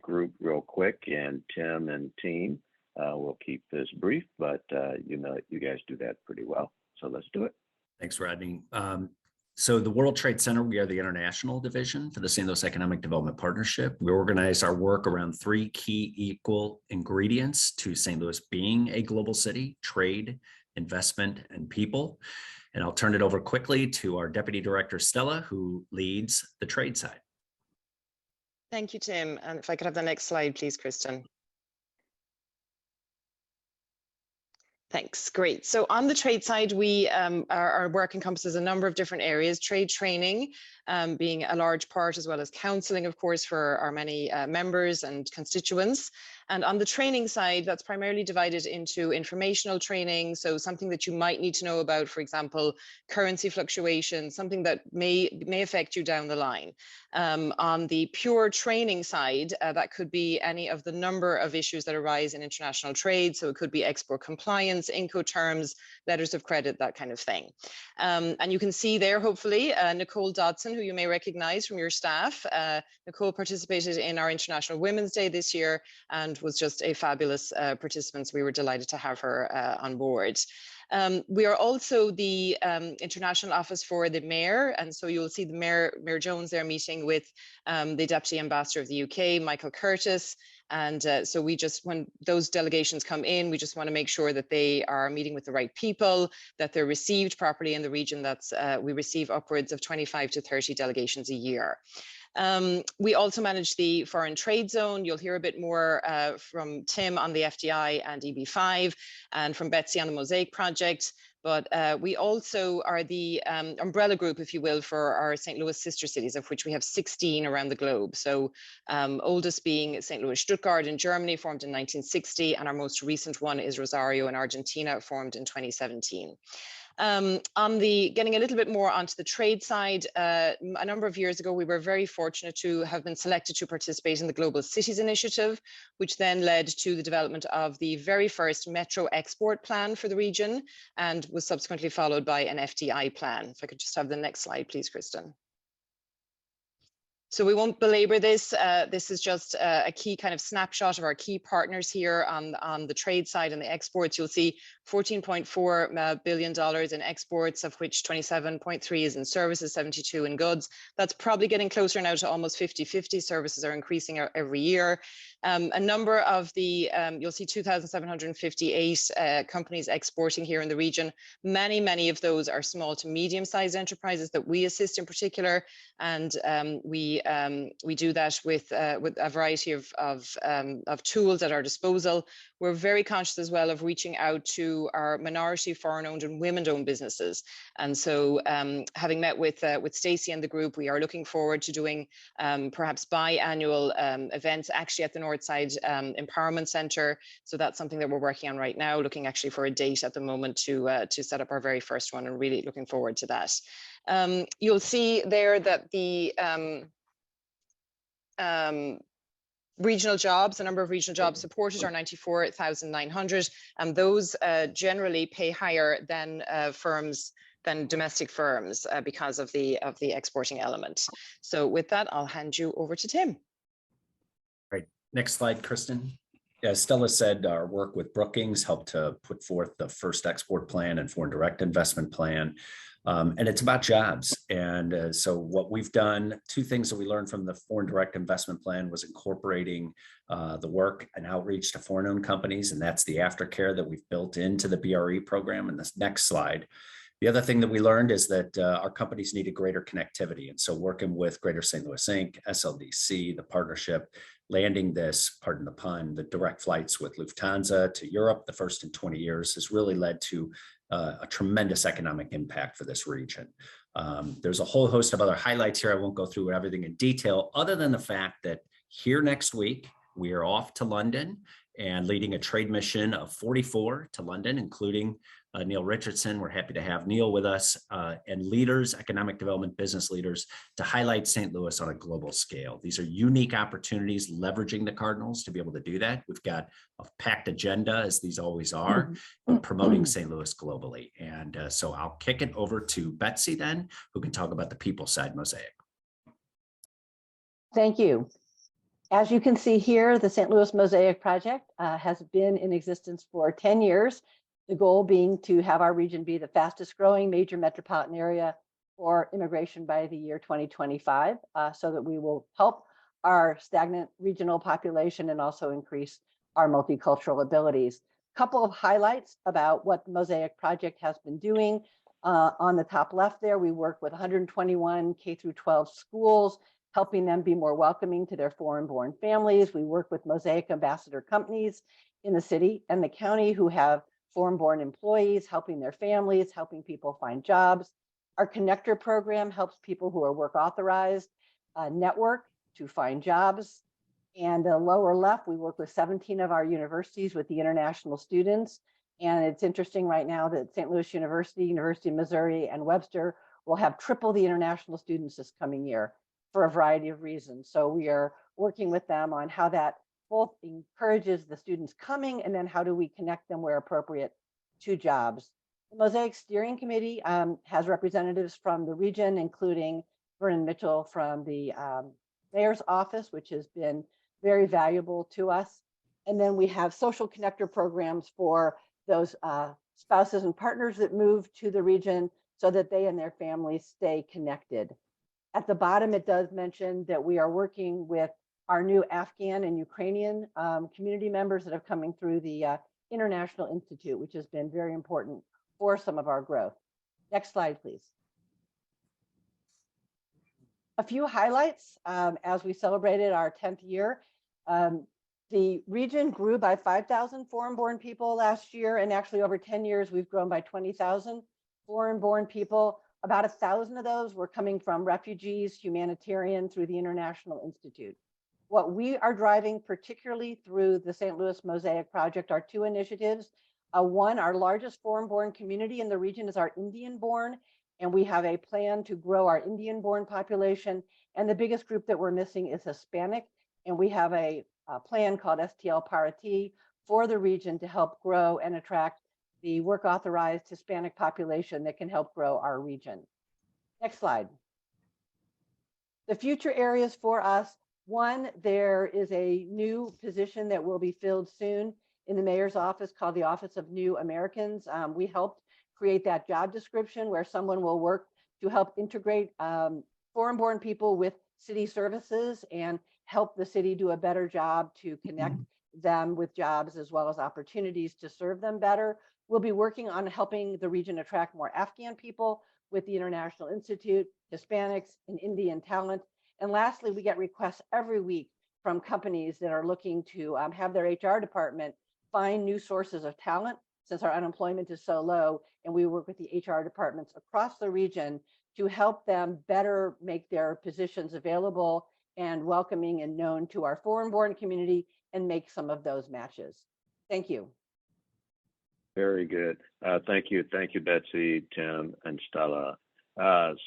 group real quick, and Tim and team will keep this brief, but you know, you guys do that pretty well. So let's do it. Thanks, Rodney. So the World Trade Center, we are the international division for the St. Louis Economic Development Partnership. We organize our work around 3 key equal ingredients to St. Louis being a global city: trade, investment, and people. And I'll turn it over quickly to our Deputy Director, Stella, who leads the trade side. Thank you, Tim. And if I could have the next slide, please, Kristen. Thanks. Great. So on the trade side, we our work encompasses a number of different areas: trade training being a large part, as well as counseling, of course, for our many members and constituents. And on the training side, that's primarily divided into informational training. So something that you might need to know about, for example, currency fluctuations, something that may affect you down the line. On the pure training side, that could be any of the number of issues that arise in international trade. So it could be export compliance, Incoterms, letters of credit, that kind of thing. And you can see there, hopefully, Nicole Dodson, who you may recognize from your staff. Nicole participated in our International Women's Day this year and was just a fabulous participant. So we were delighted to have her on board. We are also the international office for the mayor, and so you'll see the Mayor Jones there meeting with the Deputy Ambassador of the UK, Michael Curtis. And so we just, when those delegations come in, we just want to make sure that they are meeting with the right people, that they're received properly in the region. That's we receive upwards of 25 to 30 delegations a year. We also manage the foreign trade zone. You'll hear a bit more from Tim on the FDI and EB5, and from Betsy on the Mosaic project. But we also are the umbrella group, if you will, for our St. Louis sister cities, of which we have 16 around the globe. So oldest being St. Louis Stuttgart in Germany, formed in 1960, and our most recent one is Rosario in Argentina, formed in 2017. On the getting a little bit more onto the trade side, a number of years ago, we were very fortunate to have been selected to participate in the Global Cities Initiative, which then led to the development of the very first Metro Export Plan for the region, and was subsequently followed by an FDI plan. If I could just have the next slide, please, Kristen. So we won't belabor this. This is just a key kind of snapshot of our key partners here on the trade side and the exports. You'll see $14.4 billion in exports, of which 27.3 is in services, 72 in goods. That's probably getting closer now to almost 50-50. Services are increasing every year. A number of the, you'll see 2,758 companies exporting here in the region. Many of those are small to medium-sized enterprises that we assist in particular. And we do that with a variety of tools at our disposal. We're very conscious as well of reaching out to our minority, foreign-owned and women-owned businesses. And so having met with Stacey and the group, we are looking forward to doing perhaps biannual events actually at the Northside Empowerment Centre. So that's something that we're working on right now, looking actually for a date at the moment to set up our very first one, and really looking forward to that. You'll see there that the regional jobs, the number of regional jobs supported are 94,900, and those generally pay higher than domestic firms because of the exporting element. So with that, I'll hand you over to Tim. Great. Next slide, Kristen. As Stella said, our work with Brookings helped to put forth the first export plan and foreign direct investment plan. And it's about jobs. And so what we've done, two things that we learned from the foreign direct investment plan was incorporating the work and outreach to foreign-owned companies. And that's the aftercare that we've built into the BRE program in this next slide. The other thing that we learned is that our companies needed greater connectivity. And so working with Greater St. Louis Inc., SLDC, the partnership, landing this, pardon the pun, the direct flights with Lufthansa to Europe, the first in 20 years, has really led to a tremendous economic impact for this region. There's a whole host of other highlights here. I won't go through everything in detail, other than the fact that here next week, we are off to London and leading a trade mission of 44 to London, including Neil Richardson. We're happy to have Neil with us, and leaders, economic development business leaders, to highlight St. Louis on a global scale. These are unique opportunities, leveraging the Cardinals to be able to do that. We've got a packed agenda, as these always are, in promoting St. Louis globally. And so I'll kick it over to Betsy then, who can talk about the people side mosaic. Thank you. As you can see here, the St. Louis Mosaic Project has been in existence for 10 years. The goal being to have our region be the fastest growing major metropolitan area for immigration by the year 2025, so that we will help our stagnant regional population and also increase our multicultural abilities. A couple of highlights about what the Mosaic Project has been doing. On the top left there, we work with 121 K-12 schools, helping them be more welcoming to their foreign-born families. We work with Mosaic ambassador companies in the city and the county who have foreign-born employees, helping their families, helping people find jobs. Our connector program helps people who are work authorized network to find jobs. And the lower left, we work with 17 of our universities with the international students. And it's interesting right now that St. Louis University, University of Missouri, and Webster will have triple the international students this coming year for a variety of reasons. So we are working with them on how that both encourages the students coming, and then how do we connect them where appropriate to jobs. The Mosaic Steering Committee has representatives from the region, including Vernon Mitchell from the mayor's office, which has been very valuable to us. And then we have social connector programs for those spouses and partners that move to the region so that they and their families stay connected. At the bottom, it does mention that we are working with our new Afghan and Ukrainian community members that are coming through the International Institute, which has been very important for some of our growth. Next slide, please. A few highlights as we celebrated our 10th year. The region grew by 5,000 foreign-born people last year, and actually over 10 years, we've grown by 20,000 foreign-born people. About 1,000 of those were coming from refugees, humanitarian, through the International Institute. What we are driving, particularly through the St. Louis Mosaic Project, are two initiatives. One, our largest foreign-born community in the region is our Indian-born, and we have a plan to grow our Indian-born population. And the biggest group that we're missing is Hispanic, and we have a plan called STL Parity for the region to help grow and attract the work-authorized Hispanic population that can help grow our region. Next slide. The future areas for us, one, there is a new position that will be filled soon in the mayor's office called the Office of New Americans. We helped create that job description where someone will work to help integrate foreign-born people with city services and help the city do a better job to connect them with jobs as well as opportunities to serve them better. We'll be working on helping the region attract more Afghan people with the International Institute, Hispanics, and Indian talent. And lastly, we get requests every week from companies that are looking to have their HR department find new sources of talent since our unemployment is so low. And we work with the HR departments across the region to help them better make their positions available and welcoming and known to our foreign-born community and make some of those matches. Thank you. Very good. Thank you, Betsy, Tim, and Stella.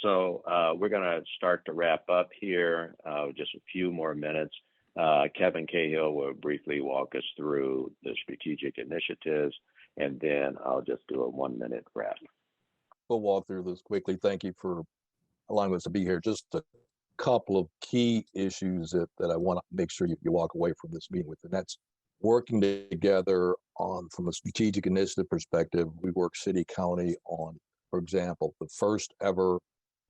So we're going to start to wrap up here. Just a few more minutes. Kevin Cahill will briefly walk us through the strategic initiatives, and then I'll just do a 1-minute wrap. We'll walk through this quickly. Thank you for allowing us to be here. Just a couple of key issues that I want to make sure you walk away from this meeting with, and that's working together on, from a strategic initiative perspective. We work city county on, for example, the first ever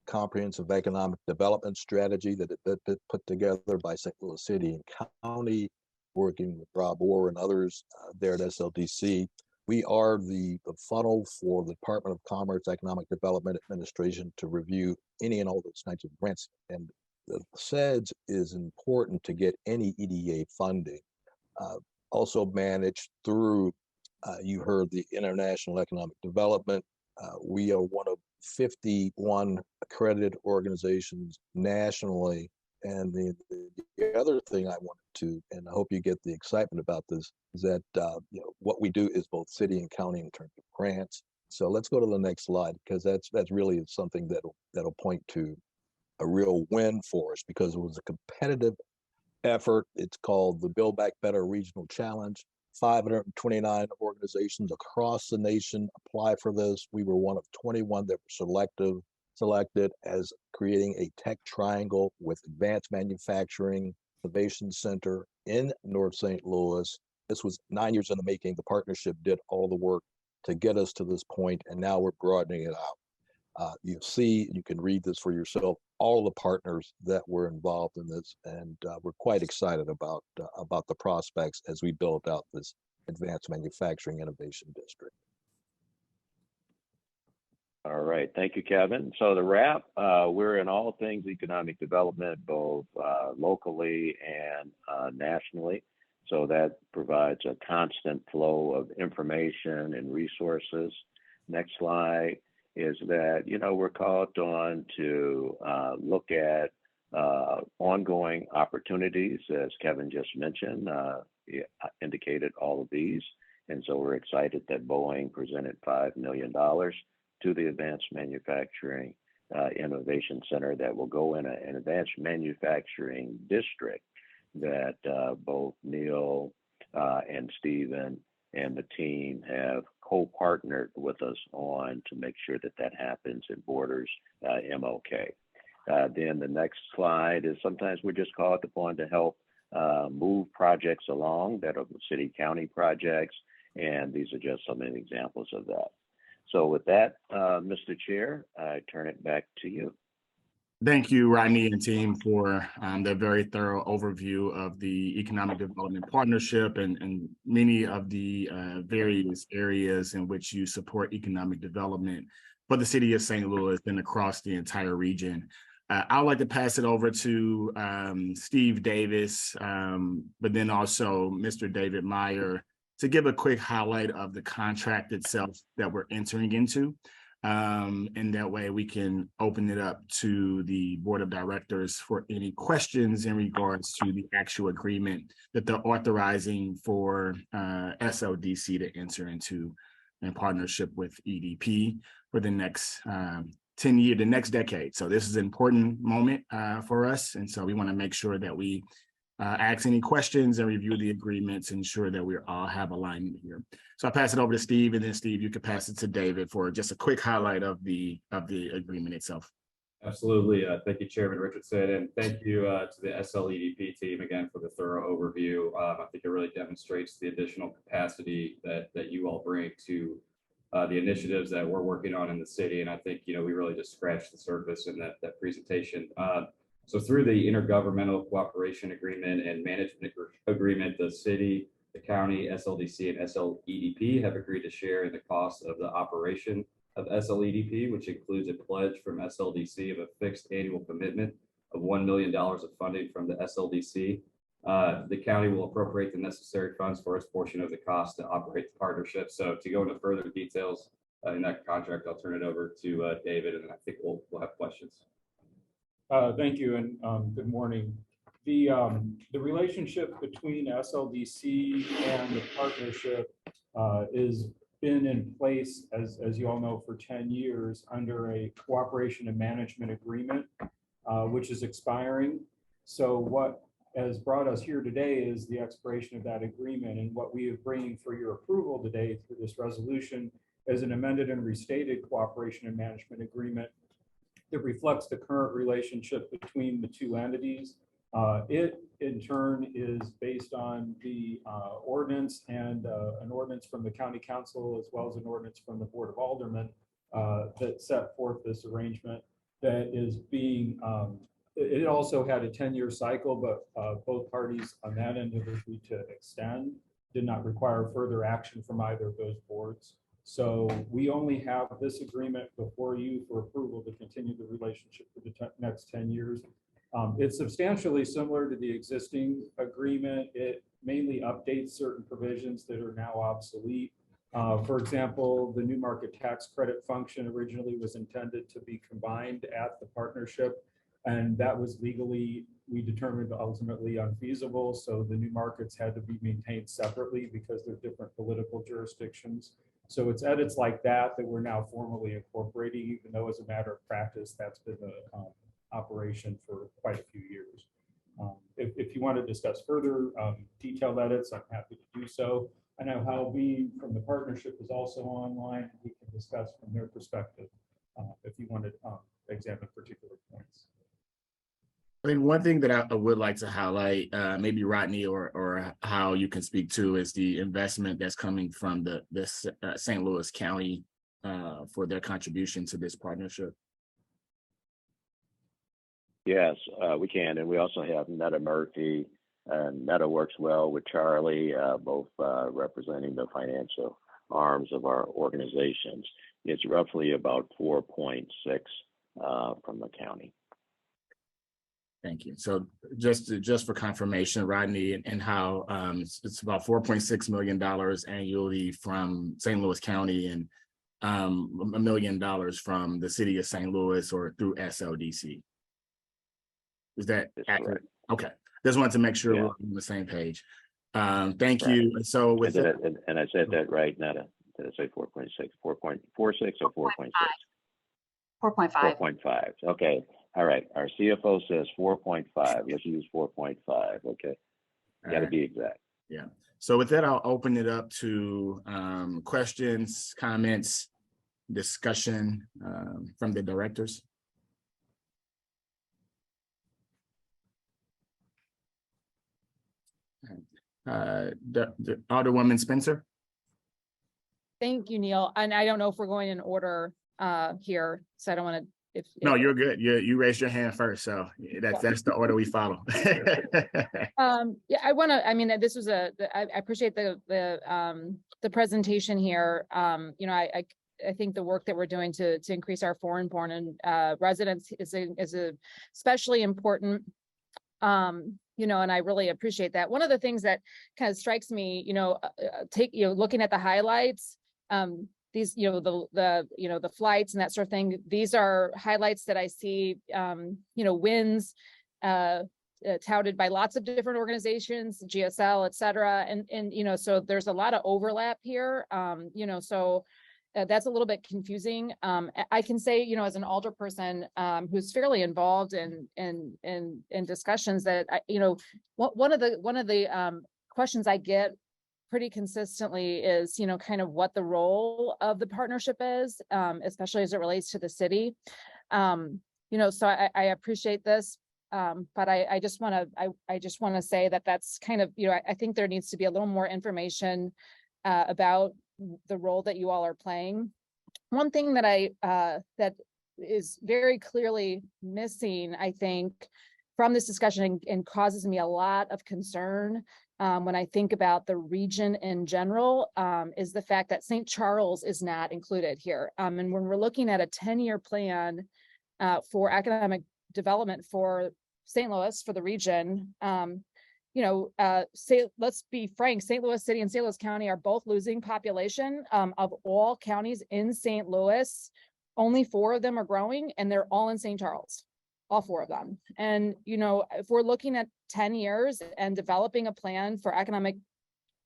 comprehensive economic development strategy that put together by St. Louis City and County, working with Rob Orr and others there at SLDC. We are the funnel for the Department of Commerce Economic Development Administration to review any and all those kinds of grants. And the SEDS is important to get any EDA funding. Also managed through, you heard the International Economic Development. We are one of 51 accredited organizations nationally. And the other thing I wanted to, and I hope you get the excitement about this, is that what we do is both city and county in terms of grants. So let's go to the next slide, because that's really something that'll point to a real win for us, because it was a competitive effort. It's called the Build Back Better Regional Challenge. 529 organizations across the nation apply for this. We were one of 21 that were selected as creating a tech triangle with advanced manufacturing innovation center in North St. Louis. This was 9 years in the making. The partnership did all the work to get us to this point, and now we're broadening it out. You see, you can read this for yourself, all the partners that were involved in this, and we're quite excited about the prospects as we build out this advanced manufacturing innovation district. All right, thank you, Kevin. So the wrap, we're in all things economic development, both locally and nationally. So that provides a constant flow of information and resources. Next slide is that, we're called on to look at ongoing opportunities, as Kevin just mentioned, indicated all of these. And so we're excited that Boeing presented $5 million to the Advanced Manufacturing Innovation Center that will go in an advanced manufacturing district that both Neil and Stephen and the team have co-partnered with us on to make sure that that happens in Borders MLK. Then the next slide is sometimes we're just called upon to help move projects along that are city-county projects, and these are just some of the examples of that. So with that, Mr. Chair, I turn it back to you. Thank you, Rodney and team, for the very thorough overview of the Economic Development Partnership and many of the various areas in which you support economic development for the city of St. Louis and across the entire region. I'd like to pass it over to Steve Davis, but then also Mr. David Meyer to give a quick highlight of the contract itself that we're entering into. And that way we can open it up to the board of directors for any questions in regards to the actual agreement that they're authorizing for SLDC to enter into in partnership with EDP for the next 10 years, the next decade. So this is an important moment for us. And so we want to make sure that we ask any questions and review the agreements, ensure that we all have alignment here. So I'll pass it over to Steve, and then Steve, you can pass it to David for just a quick highlight of the agreement itself. Absolutely. Thank you, Chairman Richardson, and thank you to the SLEDP team again for the thorough overview. I think it really demonstrates the additional capacity that you all bring to the initiatives that we're working on in the city. And I think, we really just scratched the surface in that presentation. So through the intergovernmental cooperation agreement and management agreement, the city, the county, SLDC, and SLEDP have agreed to share in the cost of the operation of SLEDP, which includes a pledge from SLDC of a fixed annual commitment of $1 million of funding from the SLDC. The county will appropriate the necessary funds for its portion of the cost to operate the partnership. So to go into further details in that contract, I'll turn it over to David, and I think we'll have questions. Thank you, and good morning. The relationship between SLDC and the partnership is been in place, as you all know, for 10 years under a cooperation and management agreement, which is expiring. So what has brought us here today is the expiration of that agreement, and what we are bringing for your approval today through this resolution is an amended and restated cooperation and management agreement that reflects the current relationship between the two entities. It in turn is based on the ordinance and an ordinance from the county council, as well as an ordinance from the Board of Aldermen that set forth this arrangement that is being, it also had a 10-year cycle, but both parties on that end have agreed to extend, did not require further action from either of those boards. So we only have this agreement before you for approval to continue the relationship for the next 10 years. It's substantially similar to the existing agreement. It mainly updates certain provisions that are now obsolete. For example, the new market tax credit function originally was intended to be combined at the partnership, and that was legally, we determined, ultimately unfeasible. So the new markets had to be maintained separately because they're different political jurisdictions. So it's edits like that that we're now formally incorporating, even though as a matter of practice, that's been the operation for quite a few years. If you want to discuss further detailed edits, I'm happy to do so. I know Hal Bean from the partnership is also online. We can discuss from their perspective if you want to examine particular points. I mean, one thing that I would like to highlight, maybe Rodney or how you can speak to, is the investment that's coming from the St. Louis County for their contribution to this partnership. Yes, we can. And we also have Netta Murphy, and Netta works well with Charlie, both representing the financial arms of our organizations. It's roughly about 4.6 from the county. Thank you. So just for confirmation, Rodney, and how it's about $4.6 million annually from St. Louis County and $1 million from the city of St. Louis or through SLDC. Is that accurate? Okay. Just wanted to make sure we're on the same page. Thank you. So with that, and I said that right, Netta. Did I say 4.6, 4.46 or 4.6? 4.5. 4.5. Okay. All right. Our CFO says 4.5. Let's use 4.5. Okay. Got to be exact. Yeah. So with that, I'll open it up to questions, comments, discussion from the directors. The Alderwoman Spencer. Thank you, Neil. And I don't know if we're going in order here, so I don't want to. No, you're good. You raised your hand first, so that's the order we follow. Yeah, I want to. I mean, this was I appreciate the presentation here. You know, I think the work that we're doing to increase our foreign-born and residents is especially important. You know, and I really appreciate that. One of the things that kind of strikes me, you know, looking at the highlights, these, you know, the flights and that sort of thing. These are highlights that I see, you know, wins touted by lots of different organizations, GSL, et cetera. And, you know, so there's a lot of overlap here, you know, so that's a little bit confusing. I can say, you know, as an alderperson who's fairly involved in discussions that, you know, one of the questions I get pretty consistently is, you know, kind of what the role of the partnership is, especially as it relates to the city. You so I appreciate this. But I just want to, I just want to say that that's kind of, I think there needs to be a little more information about the role that you all are playing. One thing that that is very clearly missing, I think, from this discussion and causes me a lot of concern when I think about the region in general, is the fact that St. Charles is not included here. And when we're looking at a 10-year plan for economic development for St. Louis, for the region, let's be frank, St. Louis City and St. Louis County are both losing population. Of all counties in St. Louis, only 4 of them are growing, and they're all in St. Charles, all 4 of them. And, if we're looking at 10 years and developing a plan for economic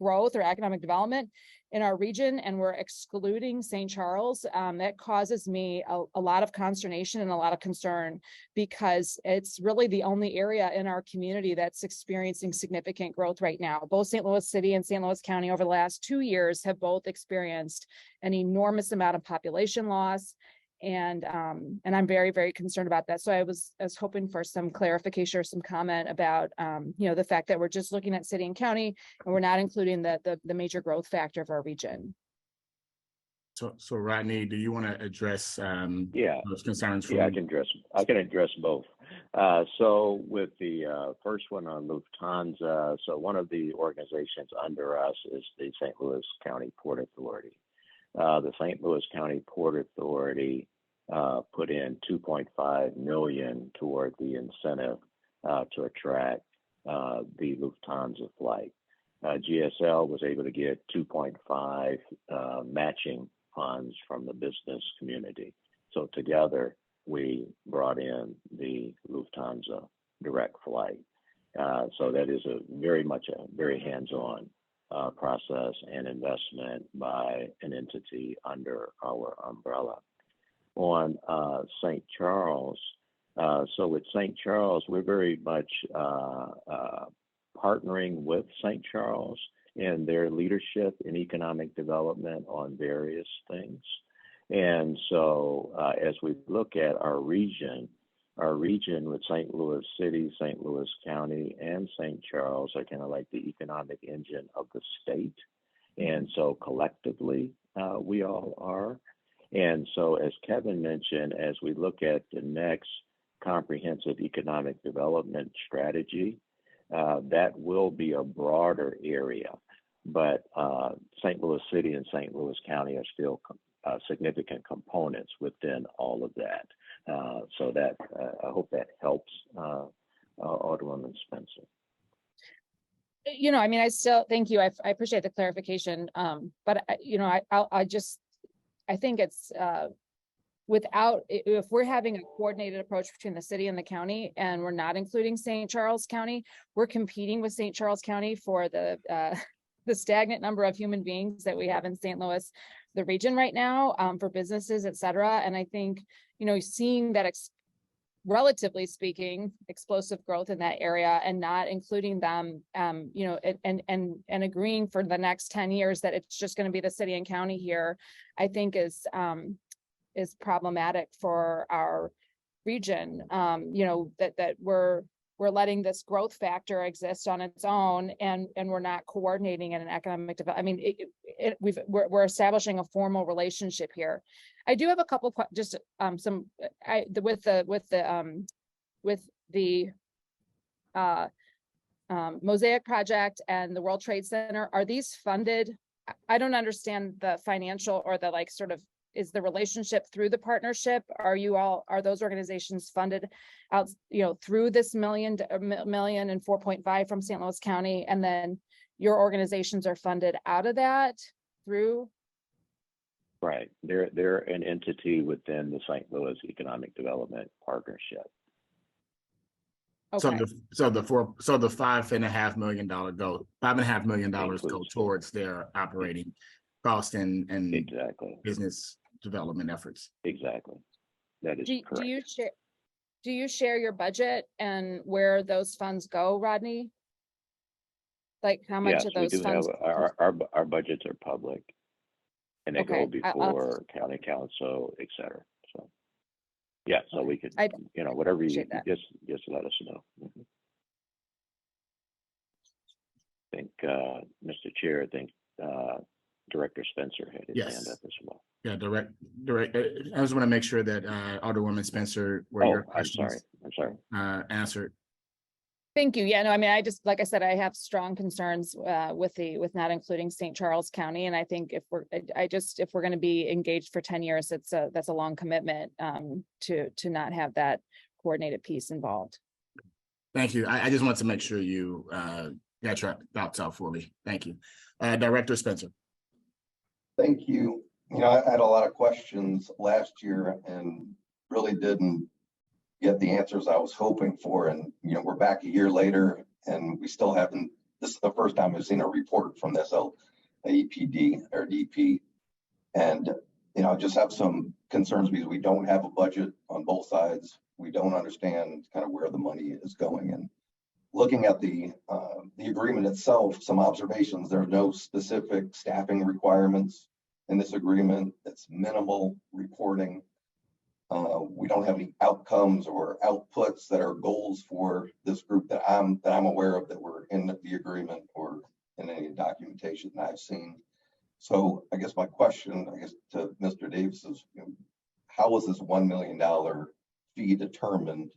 growth or economic development in our region, and we're excluding St. Charles, that causes me a lot of consternation and a lot of concern, because it's really the only area in our community that's experiencing significant growth right now. Both St. Louis City and St. Louis County over the last 2 years have both experienced an enormous amount of population loss. And I'm very, very concerned about that. So I was hoping for some clarification or some comment about, the fact that we're just looking at city and county, and we're not including the major growth factor of our region. So Rodney, do you want to address those concerns? Yeah, I can address both. So with the first one on Lufthansa, so one of the organizations under us is the St. Louis County Port Authority. The St. Louis County Port Authority put in $2.5 million toward the incentive to attract the Lufthansa flight. GSL was able to get 2.5 matching funds from the business community. So together we brought in the Lufthansa direct flight. So that is very hands-on process and investment by an entity under our umbrella. On St. Charles, so with St. Charles, we're very much partnering with St. Charles in their leadership in economic development on various things. And so as we look at our region with St. Louis City, St. Louis County, and St. Charles are kind of like the economic engine of the state. And so collectively, we all are. And so as Kevin mentioned, as we look at the next comprehensive economic development strategy, that will be a broader area. But St. Louis City and St. Louis County are still significant components within all of that. So that I hope that helps Alderwoman Spencer. I still thank you. I appreciate the clarification. But I think it's if we're having a coordinated approach between the city and the county, and we're not including St. Charles County, we're competing with St. Charles County for the stagnant number of human beings that we have in St. Louis, the region right now, for businesses, et cetera. And I think, seeing that relatively speaking, explosive growth in that area and not including them, and agreeing for the next 10 years that it's just going to be the city and county here, I think is problematic for our region. That we're letting this growth factor exist on its own, and we're not coordinating in an economic development. We're establishing a formal relationship here. I do have a couple with the Mosaic project and the World Trade Center. Are these funded? I don't understand the financial or the is the relationship through the partnership? Are those organizations funded out, through this million and 4.5 from St. Louis County, and then your organizations are funded out of that through? Right. They're an entity within the St. Louis Economic Development Partnership. Okay. So the $5.5 million $5.5 million go towards their operating cost and exactly business development efforts. Exactly. That is correct. Do you share your budget and where those funds go, Rodney? Like how much of those funds? Our budgets are public, and they go before county council, et cetera. So Yeah, so we could, I whatever you, appreciate that. just let us know. Mhm. I think, Mr. Chair, I think, Director Spencer had his hand Yes. up as well. Yeah, direct. I just want to make sure that Alderwoman Spencer, were your Oh, I'm sorry. questions answered. Thank you. Yeah, no, I mean, I just, like I said, I have strong concerns with not including St. Charles County. And I think if we're going to be engaged for 10 years, that's a long commitment to not have that coordinated piece involved. Thank you. I just want to make sure you got your thoughts out for me. Thank you. Director Spencer. Thank you. I had a lot of questions last year and really didn't get the answers I was hoping for. And, we're back a year later and we still haven't, this is the first time I've seen a report from the SLDC or DP. And, I just have some concerns because we don't have a budget on both sides. We don't understand kind of where the money is going. And looking at the agreement itself, some observations, there are no specific staffing requirements in this agreement. It's minimal reporting. We don't have any outcomes or outputs that are goals for this group that I'm aware of that were in the agreement or in any documentation that I've seen. So I guess my question, to Mr. Davis is, how was this $1 million fee determined?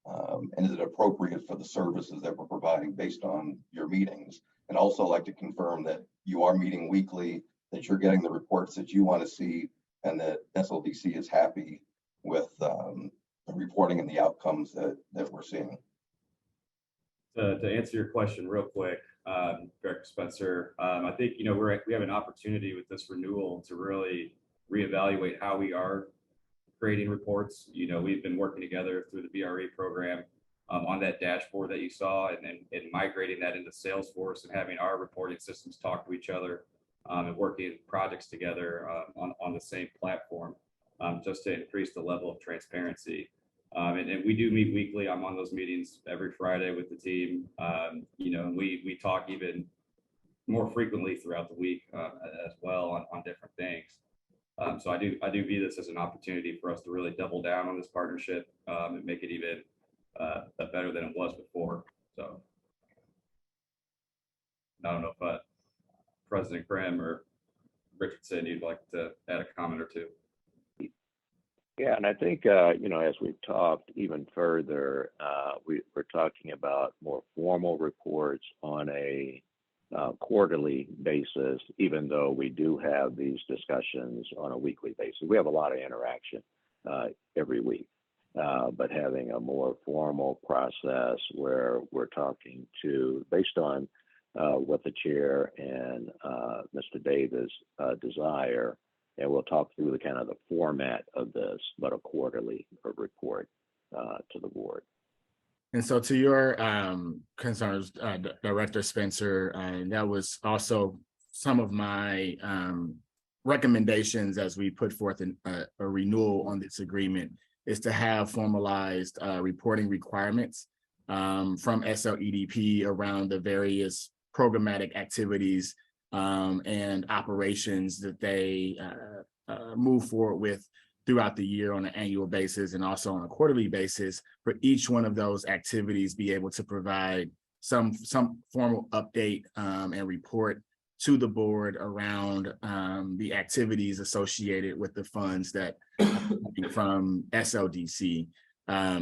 And is it appropriate for the services that we're providing based on your meetings? And also like to confirm that you are meeting weekly, that you're getting the reports that you want to see, and that SLDC is happy with the reporting and the outcomes that we're seeing. To answer your question real quick, Director Spencer, I think, we have an opportunity with this renewal to really reevaluate how we are creating reports. We've been working together through the BRE program on that dashboard that you saw, and migrating that into Salesforce and having our reporting systems talk to each other and working projects together on the same platform, just to increase the level of transparency. And we do meet weekly. I'm on those meetings every Friday with the team. And we talk even more frequently throughout the week as well on different things. So I do view this as an opportunity for us to really double down on this partnership and make it even better than it was before. So I don't know if President Grimm or Richardson, you'd like to add a comment or two. Yeah, and I think, as we've talked even further, we're talking about more formal reports on a quarterly basis, even though we do have these discussions on a weekly basis. We have a lot of interaction every week, but having a more formal process where we're talking based on what the chair and Mr. Davis desire, and we'll talk through the kind of the format of this, but a quarterly report to the board. And so to your concerns, Director Spencer, that was also some of my recommendations as we put forth a renewal on this agreement, is to have formalized reporting requirements from SLEDP around the various programmatic activities and operations that they move forward with throughout the year on an annual basis and also on a quarterly basis. For each one of those activities, be able to provide some formal update and report to the board around the activities associated with the funds that from SLDC.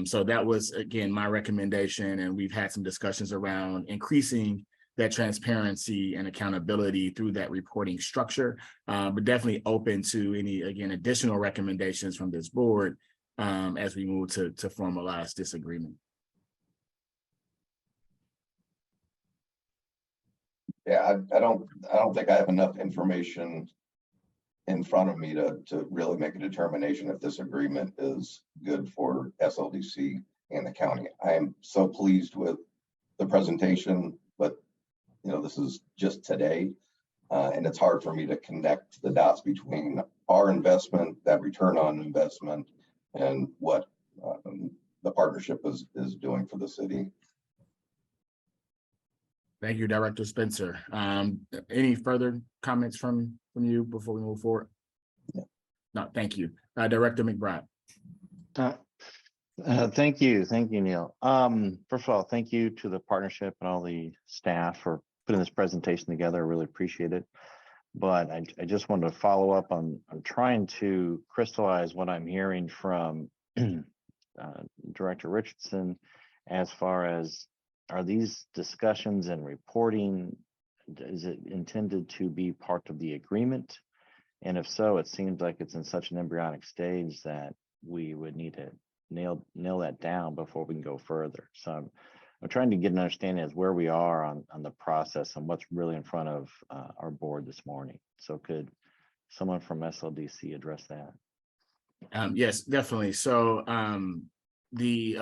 So that was, again, my recommendation, and we've had some discussions around increasing that transparency and accountability through that reporting structure, but definitely open to any, again, additional recommendations from this board as we move to formalize this agreement. Yeah, I don't think I have enough information in front of me to really make a determination if this agreement is good for SLDC and the county. I am so pleased with the presentation, but this is just today, and it's hard for me to connect the dots between our investment, that return on investment, and what the partnership is doing for the city. Thank you, Director Spencer. Any further comments from you before we move forward? No, thank you. Director McBride. Thank you, Neil. First of all, thank you to the partnership and all the staff for putting this presentation together. I really appreciate it. But I just wanted to follow up on, I'm trying to crystallize what I'm hearing from Director Richardson as far as, are these discussions and reporting, is it intended to be part of the agreement? And if so, it seems like it's in such an embryonic stage that we would need to nail that down before we can go further. So I'm trying to get an understanding as where we are on the process and what's really in front of our board this morning. So could someone from SLDC address that? Yes, definitely. So the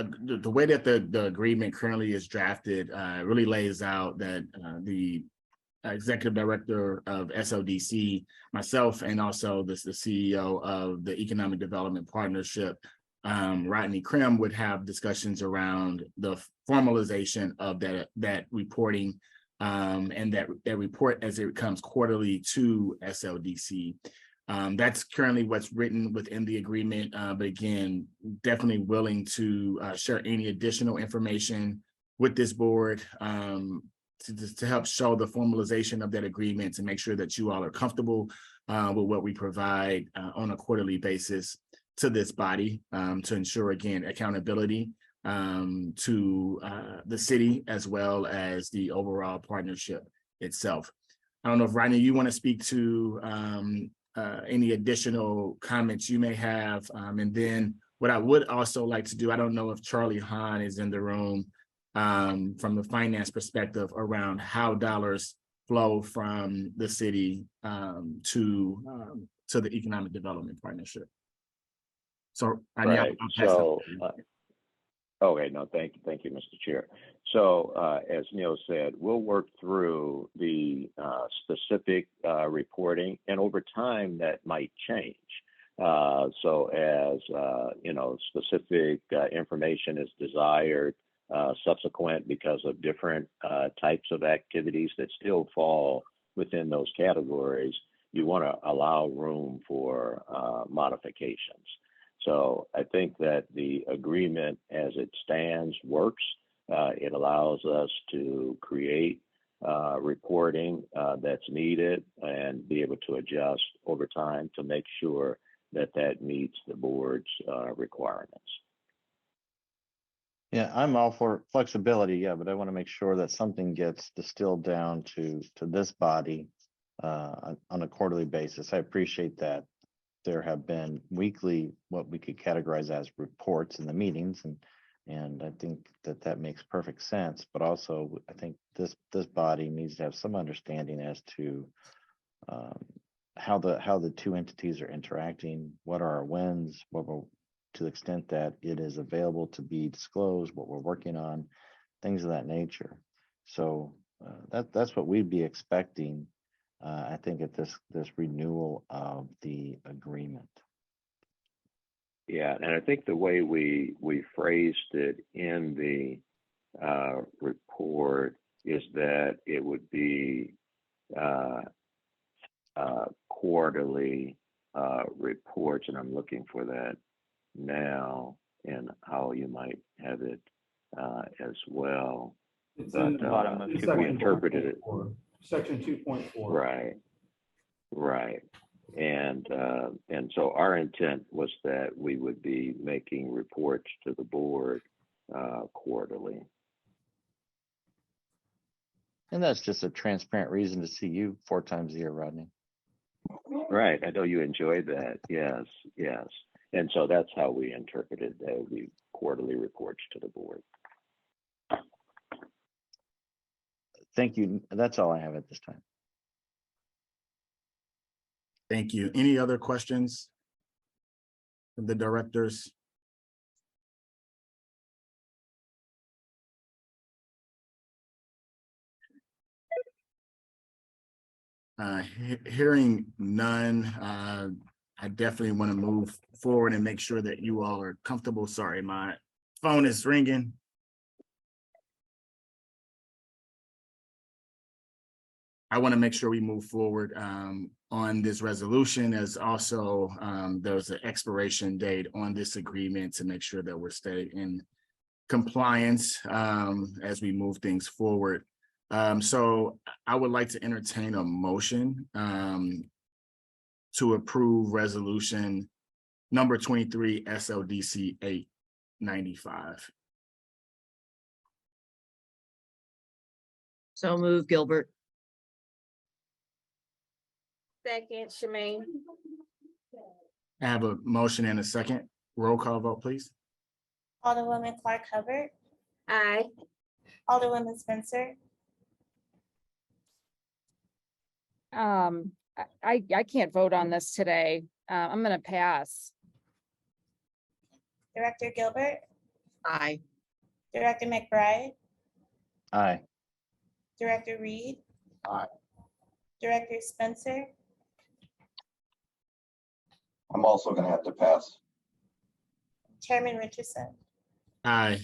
way that the agreement currently is drafted really lays out that the executive director of SLDC, myself, and also the CEO of the Economic Development Partnership, Rodney Krim, would have discussions around the formalization of that reporting and that report as it comes quarterly to SLDC. That's currently what's written within the agreement, but again, definitely willing to share any additional information with this board to help show the formalization of that agreement, to make sure that you all are comfortable with what we provide on a quarterly basis to this body, to ensure, again, accountability to the city as well as the overall partnership itself. I don't know if, Rodney, you want to speak to any additional comments you may have. And then what I would also like to do, I don't know if Charlie Hahn is in the room from the finance perspective around how dollars flow from the city to the Economic Development Partnership. So, right. Okay, no, thank you, Mr. Chair. So, as Neil said, we'll work through the specific reporting, and over time that might change. So, as specific information is desired, subsequent because of different types of activities that still fall within those categories, you want to allow room for modifications. So I think that the agreement as it stands works. It allows us to create reporting that's needed and be able to adjust over time to make sure that meets the board's requirements. Yeah, I'm all for flexibility, yeah, but I want to make sure that something gets distilled down to this body on a quarterly basis. I appreciate that there have been weekly, what we could categorize as reports in the meetings, and I think that makes perfect sense. But also, I think this body needs to have some understanding as to how the two entities are interacting, what are our wins, to the extent that it is available to be disclosed, what we're working on, things of that nature. So that's what we'd be expecting, I think, at this renewal of the agreement. Yeah, and I think the way we phrased it in the report is that it would be quarterly reports, and I'm looking for that now and how you might have it as well. It's but in the bottom of we interpreted it. Section 2.4. Right. And so our intent was that we would be making reports to the board quarterly. And that's just a transparent reason to see you 4 times a year, Rodney. Right. I know you enjoyed that. Yes. And so that's how we interpreted the quarterly reports to the board. Thank you. That's all I have at this time. Thank you. Any other questions from the directors? Hearing none, I definitely want to move forward and make sure that you all are comfortable. Sorry, my phone is ringing. I want to make sure we move forward on this resolution, as also there's an expiration date on this agreement to make sure that we're staying in compliance as we move things forward. So I would like to entertain a motion to approve resolution number 23 SLDC 895. So move, Gilbert. Second, Shemaine. I have a motion and a second. Roll call vote, please. Alderwoman Clark Hubbard. Aye. Alderwoman Spencer. I can't vote on this today. I'm gonna pass. Director Gilbert. Aye. Director McBride. Aye. Director Reed. Aye. Director Spencer. I'm also gonna have to pass. Chairman Richardson. Aye.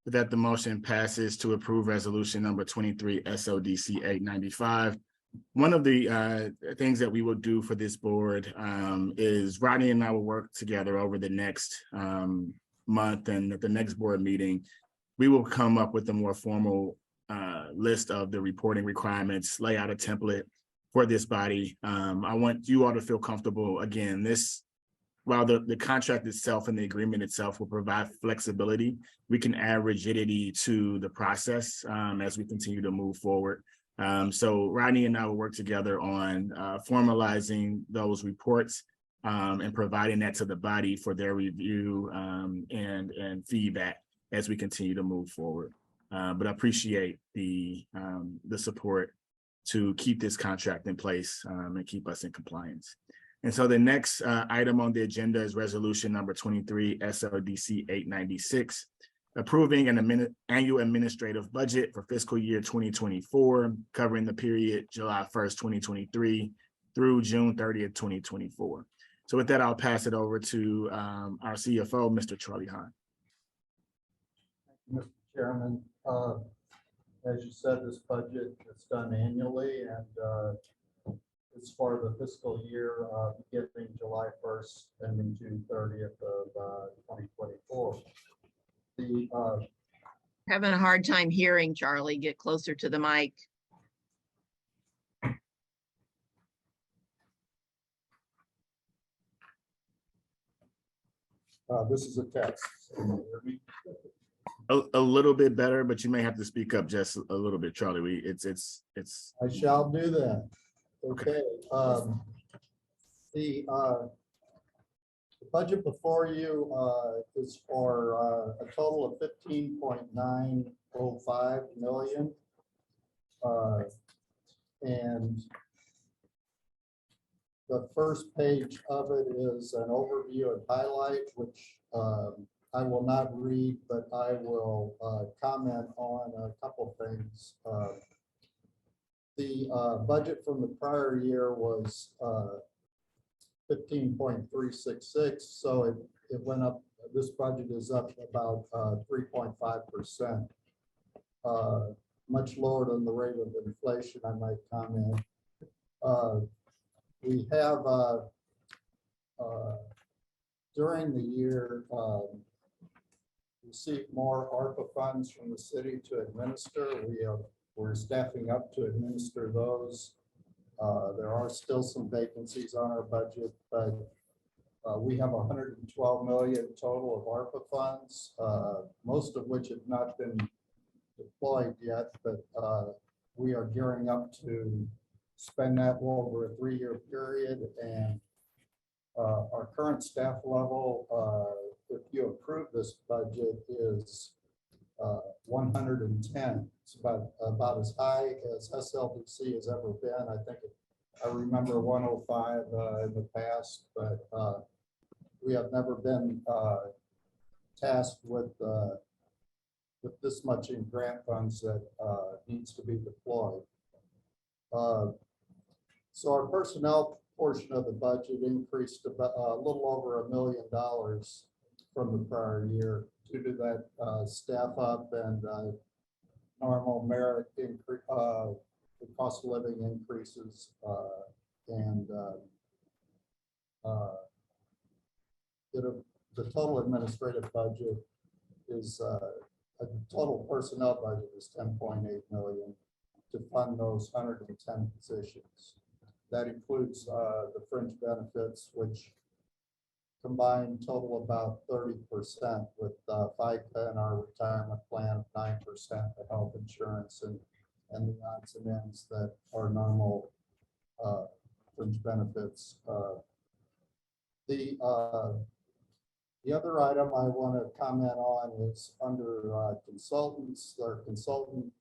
With that, the motion passes to approve resolution number 23 SLDC 895. One of the things that we will do for this board is Rodney and I will work together over the next month, and at the next board meeting, we will come up with a more formal list of the reporting requirements, lay out a template for this body. I want you all to feel comfortable. Again, while the contract itself and the agreement itself will provide flexibility, we can add rigidity to the process as we continue to move forward. So Rodney and I will work together on formalizing those reports and providing that to the body for their review and feedback as we continue to move forward. But I appreciate the support to keep this contract in place and keep us in compliance. And so the next item on the agenda is resolution number 23 SLDC 896, approving an annual administrative budget for fiscal year 2024, covering the period July 1st, 2023 through June 30th, 2024. So with that, I'll pass it over to our CFO, Mr. Charlie Hahn. Mr. Chairman, as you said, this budget is done annually, and it's for the fiscal year beginning July 1st, ending June 30th of 2024. Having a hard time hearing, Charlie. Get closer to the mic. This is a text. Can you hear me? A little bit better, but you may have to speak up just a little bit, Charlie. It's. I shall do that. Okay. The budget before you is for a total of 15.905 million. And the first page of it is an overview and highlight, which I will not read, but I will comment on a couple things. The budget from the prior year was 15.366, so it went up. This budget is up about 3.5%, much lower than the rate of inflation, I might comment. We have during the year received more ARPA funds from the city to administer. We're staffing up to administer those. There are still some vacancies on our budget, but we have 112 million total of ARPA funds, most of which have not been deployed yet, but we are gearing up to spend that over a 3-year period. And our current staff level, if you approve this budget, is 110. It's about as high as SLDC has ever been. I remember 105 in the past, but we have never been tasked with this much in grant funds that needs to be deployed. So our personnel portion of the budget increased about a little over $1 million from the prior year due to that staff up and normal merit the cost of living increases, and the total administrative budget is the total personnel budget is 10.8 million to fund those 110 positions. That includes the fringe benefits, which combined total about 30%, with FICA and our retirement plan of 9%, the health insurance and the odds and ends that are normal fringe benefits. The other item I want to comment on is under consultants. Our consultant,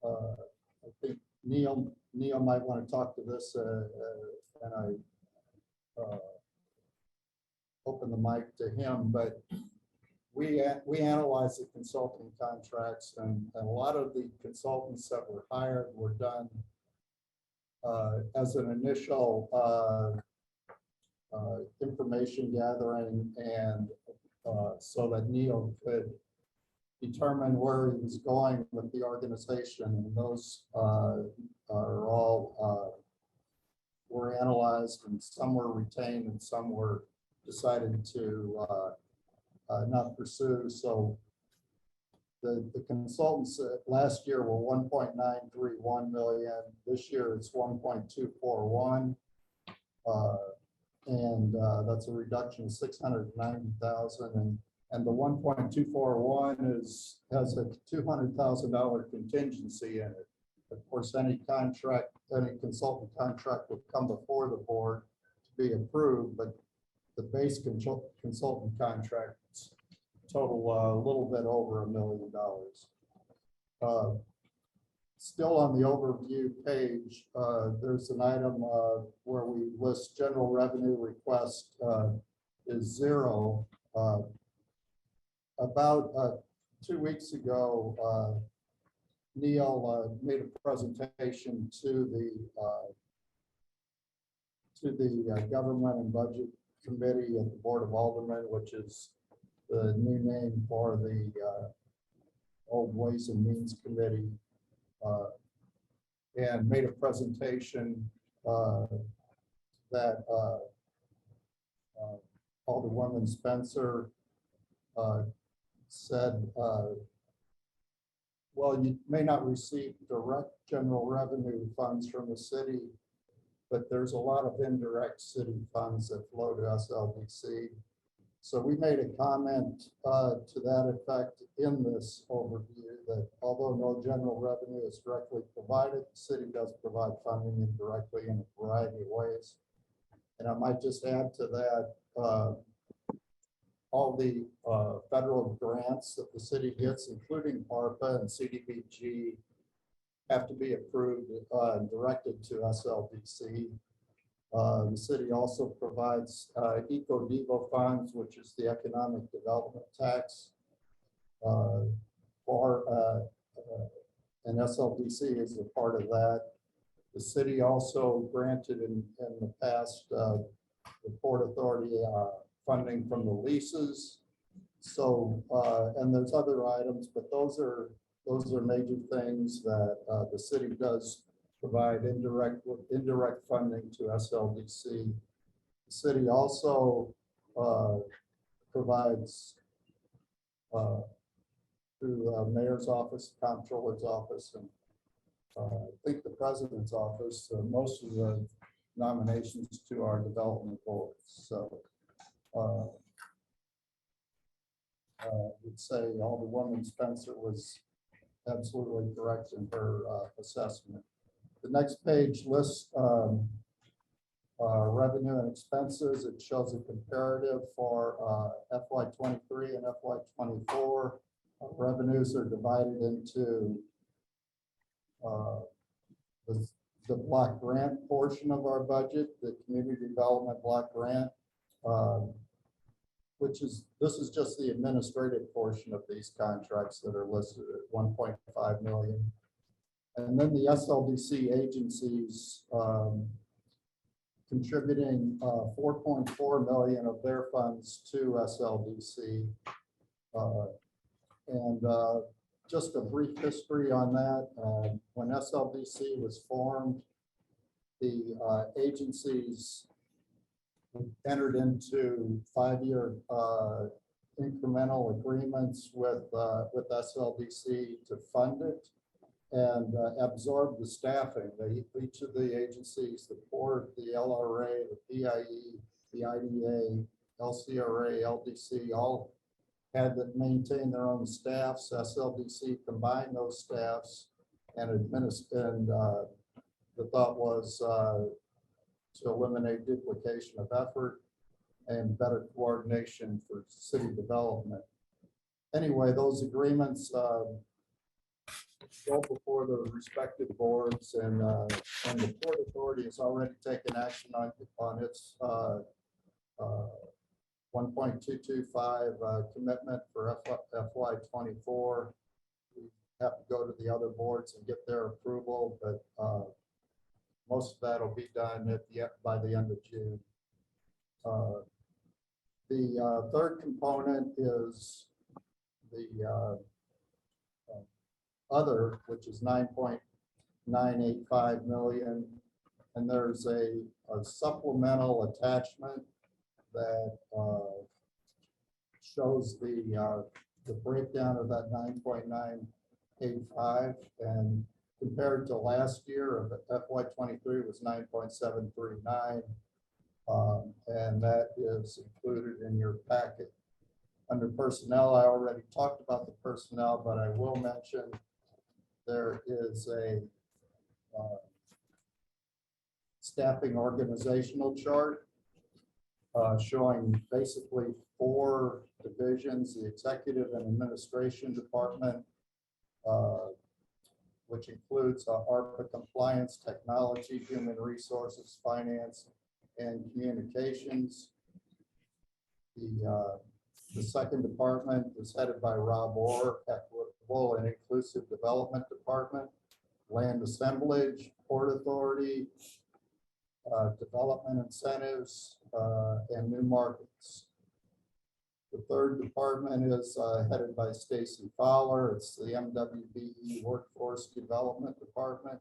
I think Neil might want to talk to this, and I open the mic to him. But we analyzed the consulting contracts, and a lot of the consultants that were hired were done as an initial information gathering, and so that Neil could determine where he was going with the organization, and those are all were analyzed, and some were retained and some were decided to not pursue. So the consultants last year were 1.931 million. This year it's 1.241. And that's a reduction of 690,000, and the 1.241 has a $200,000 contingency in it. Of course, any consultant contract would come before the board to be approved, but the base consultant contracts total a little bit over $1 million. Still on the overview page, there's an item where we list general revenue request is 0. About 2 weeks ago, Neil made a presentation to the Government and Budget Committee of the Board of Aldermen, which is the new name for the old Ways and Means Committee. And made a presentation that Alderwoman Spencer said, well, you may not receive direct general revenue funds from the city, but there's a lot of indirect city funds that flow to SLDC. So we made a comment to that effect in this overview, that although no general revenue is directly provided, the city does provide funding indirectly in a variety of ways. And I might just add to that, all the federal grants that the city gets, including ARPA and CDBG, have to be approved and directed to SLDC. The city also provides Eco-Devo funds, which is the economic development tax, and SLDC is a part of that. The city also granted in the past the Port Authority funding from the leases. So, and there's other items, but those are major things that the city does provide indirect funding to SLDC. The city also provides through the mayor's office, comptroller's office, and I think the president's office, most of the nominations to our development boards. So I would say Alderwoman Spencer was absolutely correct in her assessment. The next page lists revenue and expenses. It shows a comparative for FY23 and FY24. Revenues are divided into the block grant portion of our budget, the community development block grant, this is just the administrative portion of these contracts that are listed at 1.5 million. And then the SLDC agencies contributing 4.4 million of their funds to SLDC. And just a brief history on that. When SLDC was formed, the agencies entered into 5-year incremental agreements with SLDC to fund it and absorb the staffing. Each of the agencies, the port, the LRA, the PIE, the IDA, LCRA, LDC, all had to maintain their own staffs. SLDC combined those staffs and the thought was to eliminate duplication of effort and better coordination for city development. Anyway, those agreements go before the respective boards, and the Port Authority has already taken action on its 1.225 commitment for FY24. We have to go to the other boards and get their approval, but most of that will be done by the end of June. The third component is the other, which is 9.985 million, and there's a supplemental attachment that shows the breakdown of that 9.985, and compared to last year of FY23 was 9.739, and that is included in your packet. Under personnel, I already talked about the personnel, but I will mention there is a staffing organizational chart showing basically 4 divisions: the executive and administration department, which includes ARPA compliance, technology, human resources, finance, and communications. The second department is headed by Rob Orr, Equitable and Inclusive Development Department, Land Assemblage, Port Authority, Development Incentives, and New Markets. The third department is headed by Stacy Fowler. It's the MWBE Workforce Development Department.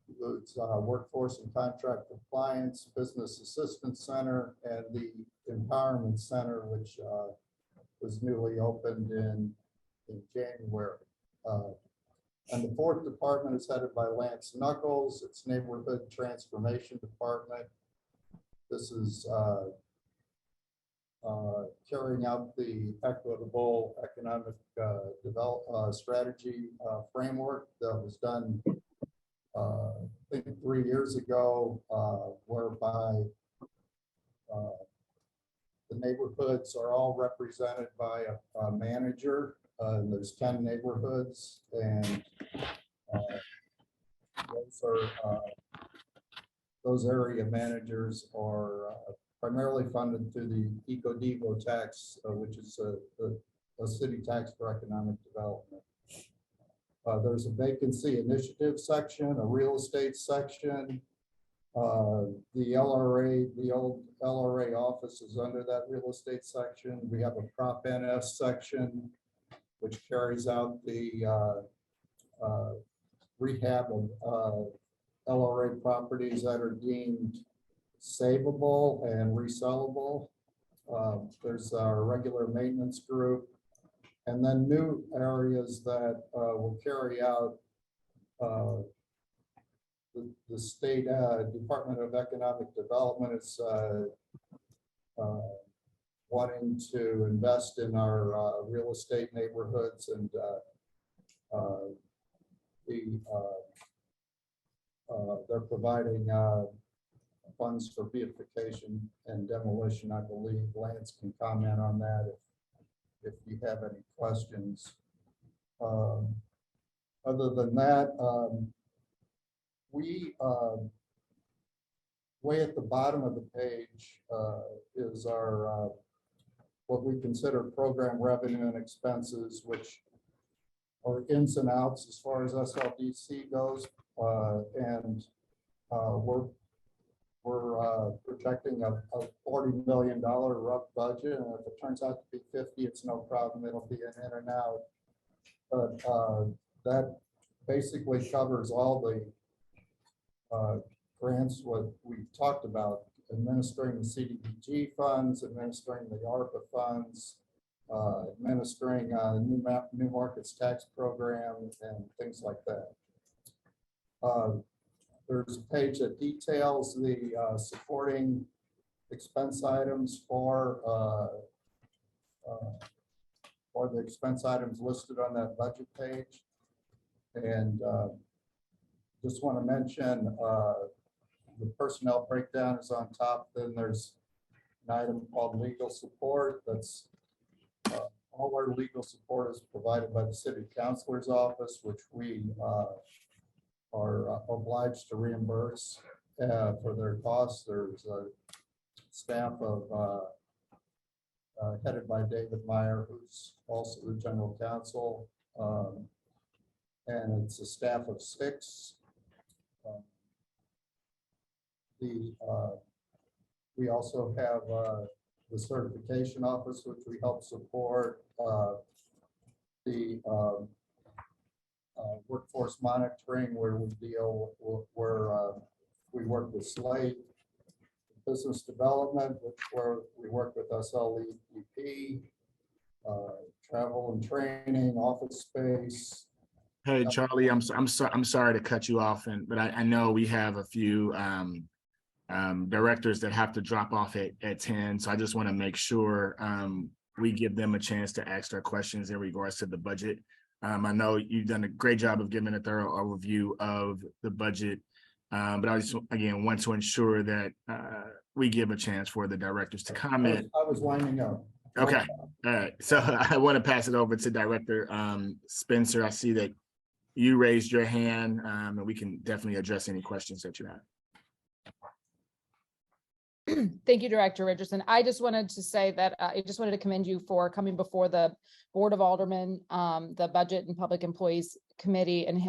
Includes Workforce and Contract Compliance, Business Assistance Center, and the Empowerment Center, which was newly opened in January. And the fourth department is headed by Lance Knuckles. It's Neighborhood Transformation Department. This is carrying out the equitable economic strategy framework that was done I think 3 years ago, whereby the neighborhoods are all represented by a manager. And there's 10 neighborhoods, and those area managers are primarily funded through the Eco-Devo tax, which is a city tax for economic development. There's a vacancy initiative section, a real estate section. The LRA, the old LRA office is under that real estate section. We have a Prop NS section, which carries out the rehab of LRA properties that are deemed savable and resellable. There's our regular maintenance group, and then new areas that will carry out the state Department of Economic Development is wanting to invest in our real estate neighborhoods, and they're providing funds for beautification and demolition. I believe Lance can comment on that if you have any questions. Other than that, we way at the bottom of the page is our what we consider program revenue and expenses, which are ins and outs as far as SLDC goes, and we're projecting a $40 million rough budget, and if it turns out to be 50, it's no problem. It'll be an in and out. But that basically covers all the grants, what we talked about, administering the CDBG funds, administering the ARPA funds, administering new markets tax program and things like that. There's a page that details the supporting expense items for the expense items listed on that budget page. And just want to mention the personnel breakdown is on top. Then there's an item called legal support. That's all our legal support is provided by the city councilor's office, which we are obliged to reimburse for their costs. There's a staff of headed by David Meyer, who's also the general counsel, and it's a staff of 6. We also have the certification office, which we help support, the workforce monitoring, where we deal where we work with Slate, business development, where we work with SLDC, travel and training, office space. Hey, Charlie, I'm sorry to cut you off, but I know we have a few directors that have to drop off at 10. So I just want to make sure we give them a chance to ask their questions in regards to the budget. I know you've done a great job of giving a thorough overview of the budget, but I just, again, want to ensure that we give a chance for the directors to comment. I was winding up. Okay, all right. So I want to pass it over to Director Spencer. I see that you raised your hand, and we can definitely address any questions that you have. Thank you, Director Richardson. I just wanted to say that I just wanted to commend you for coming before the Board of Aldermen, the Budget and Public Employees Committee, and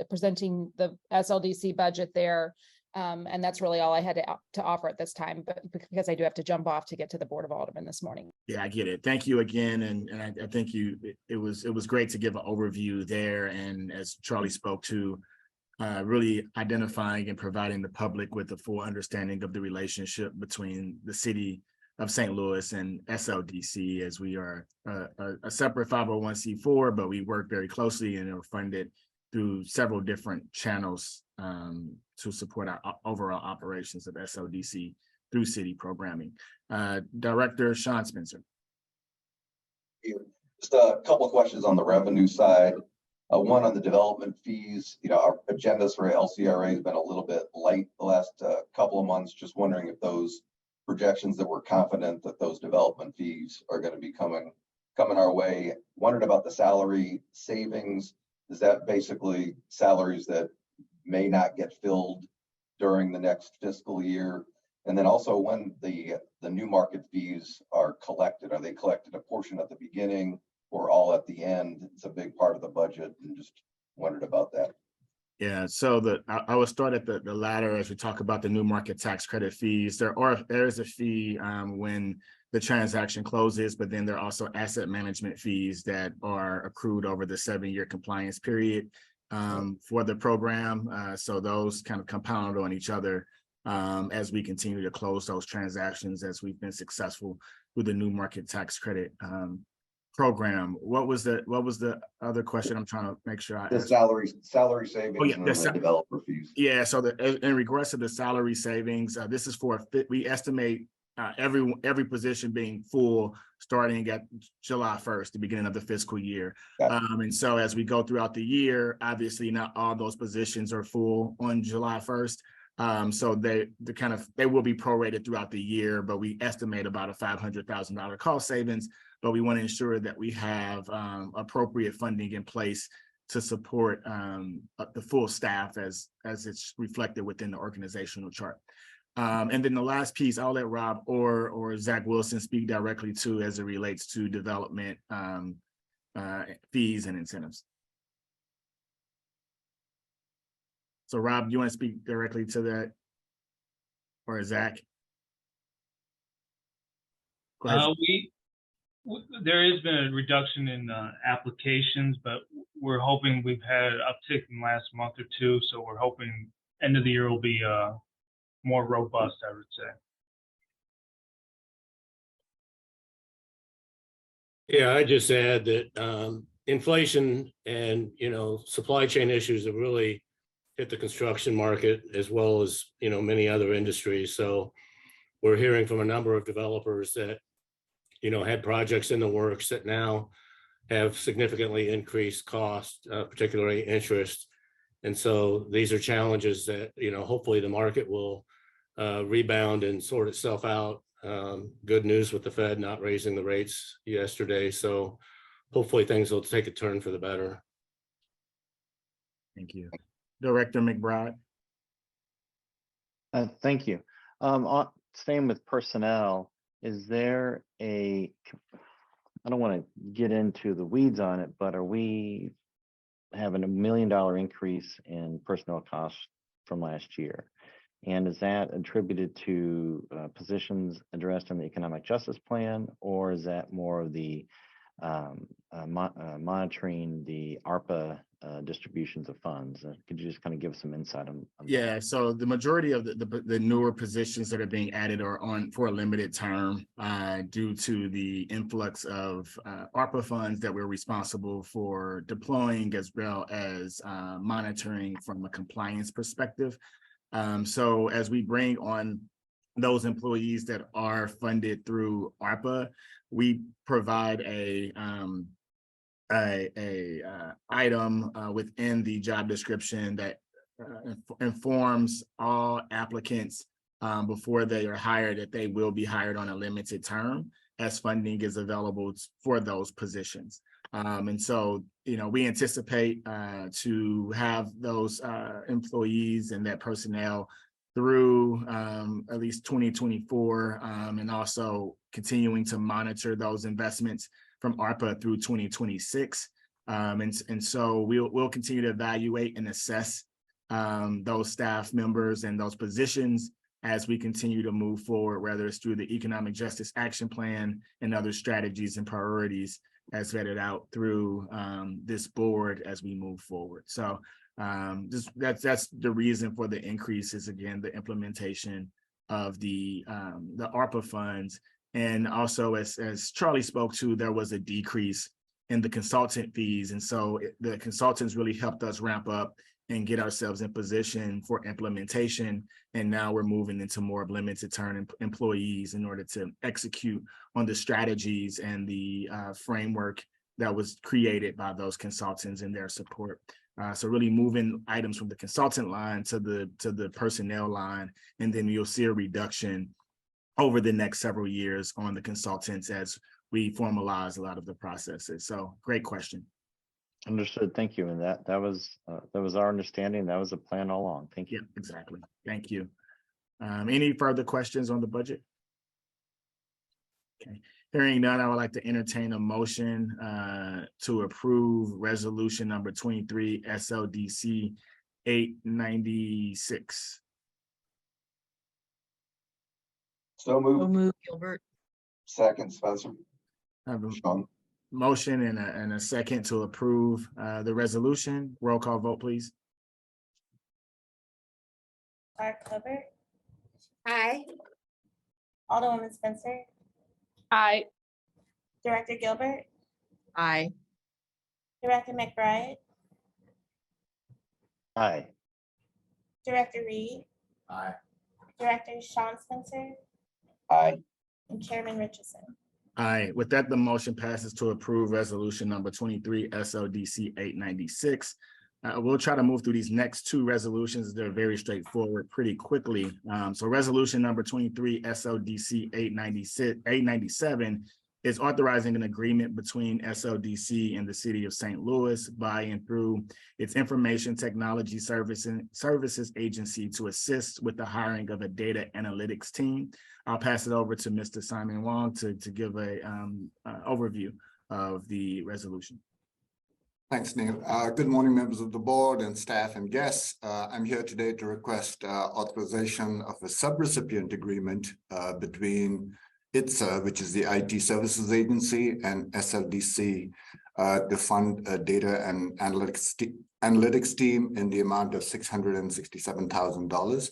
presenting the SLDC budget there. And that's really all I had to offer at this time, but because I do have to jump off to get to the Board of Aldermen this morning. Yeah, I get it. Thank you again. And I think it was great to give an overview there. And as Charlie spoke to, really identifying and providing the public with a full understanding of the relationship between the city of St. Louis and SLDC, as we are a separate 501c4, but we work very closely and are funded through several different channels to support our overall operations of SLDC through city programming. Director Sean Spencer. Just a couple of questions on the revenue side. One on the development fees. Our agendas for LCRA has been a little bit light the last couple of months. Just wondering if those projections that we're confident that those development fees are going to be coming our way. Wondered about the salary savings. Is that basically salaries that may not get filled during the next fiscal year? And then also when the new market fees are collected, are they collected a portion at the beginning or all at the end? It's a big part of the budget, and just wondered about that. Yeah, so I will start at the latter as we talk about the new market tax credit fees. There is a fee when the transaction closes, but then there are also asset management fees that are accrued over the 7-year compliance period for the program. So those kind of compound on each other as we continue to close those transactions, as we've been successful with the new market tax credit program. What was the other question? I'm trying to make sure the salary savings. Oh, yeah, and the developer fees. Yeah, so in regards to the salary savings, this is for we estimate every position being full starting at July 1st, the beginning of the fiscal year. And so as we go throughout the year, obviously not all those positions are full on July 1st. So they will be prorated throughout the year, but we estimate about a $500,000 cost savings. But we want to ensure that we have appropriate funding in place to support the full staff as it's reflected within the organizational chart. And then the last piece, I'll let Rob or Zach Wilson speak directly to as it relates to development fees and incentives. So Rob, do you want to speak directly to that, or Zach? There has been a reduction in applications, but we're hoping we've had an uptick in the last month or two, so we're hoping end of the year will be more robust, I would say. Yeah, I just add that inflation and, supply chain issues have really hit the construction market as well as, many other industries. So we're hearing from a number of developers that, had projects in the works that now have significantly increased cost, particularly interest. And so these are challenges that, hopefully the market will rebound and sort itself out. Good news with the Fed not raising the rates yesterday. So hopefully things will take a turn for the better. Thank you. Director McBride. Thank you. Staying with personnel, is there I don't want to get into the weeds on it, but are we having $1 million increase in personnel costs from last year? And is that attributed to positions addressed in the economic justice plan, or is that more of the monitoring the ARPA distributions of funds? Could you just kind of give some insight on Yeah, so the majority of the newer positions that are being added are on for a limited term due to the influx of ARPA funds that we're responsible for deploying, as well as monitoring from a compliance perspective. So as we bring on those employees that are funded through ARPA, we provide a item within the job description that informs all applicants before they are hired that they will be hired on a limited term as funding is available for those positions. And so, we anticipate to have those employees and that personnel through at least 2024, and also continuing to monitor those investments from ARPA through 2026. And so we'll continue to evaluate and assess those staff members and those positions as we continue to move forward, whether it's through the Economic Justice Action Plan and other strategies and priorities as vetted out through this board as we move forward. So that's the reason for the increase is, again, the implementation of the ARPA funds. And also, as Charlie spoke to, there was a decrease in the consultant fees. And so the consultants really helped us ramp up and get ourselves in position for implementation. And now we're moving into more of limited term employees in order to execute on the strategies and the framework that was created by those consultants and their support. So really moving items from the consultant line to the personnel line, and then you'll see a reduction over the next several years on the consultants as we formalize a lot of the processes. So great question. Understood. Thank you. And that was our understanding. That was the plan all along. Thank you. Yeah, exactly. Thank you. Any further questions on the budget? Okay. Hearing none, I would like to entertain a motion to approve resolution number 23 SLDC 896. So moved. So moved, Gilbert. Second, Spencer. I have a Sean. motion and a second to approve the resolution. Roll call vote, please. Clerk Gilbert, Aye. Alderwoman Spencer, Aye. Director Gilbert, Aye. Director McBride, Aye. Director Reed, Aye. Director Sean Spencer, Aye. and Chairman Richardson. Aye. With that, the motion passes to approve resolution number 23 SLDC 896. We'll try to move through these next two resolutions. They're very straightforward pretty quickly. So resolution number 23 SLDC 897 is authorizing an agreement between SLDC and the City of St. Louis by and through its Information Technology Services Agency to assist with the hiring of a data analytics team. I'll pass it over to Mr. Simon Wong to give a overview of the resolution. Thanks, Neil. Good morning, members of the board and staff and guests. I'm here today to request authorization of a subrecipient agreement between ITSA, which is the IT Services Agency, and SLDC to fund a data and analytics team in the amount of $667,000.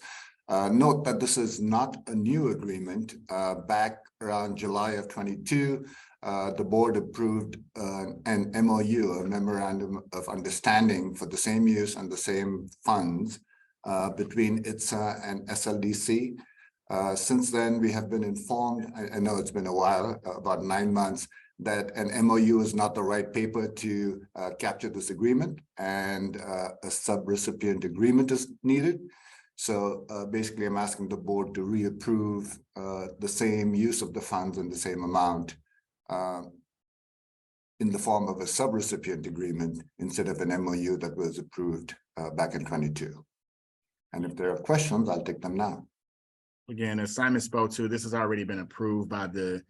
Note that this is not a new agreement. Back around July of 22, the board approved an MOU, a memorandum of understanding for the same use and the same funds between ITSA and SLDC. Since then, we have been informed, I know it's been a while, about 9 months, that an MOU is not the right paper to capture this agreement, and a sub-recipient agreement is needed. So basically, I'm asking the board to reapprove the same use of the funds in the same amount in the form of a sub-recipient agreement instead of an MOU that was approved back in 22. And if there are questions, I'll take them now. Again, as Simon spoke to, this has already been approved by the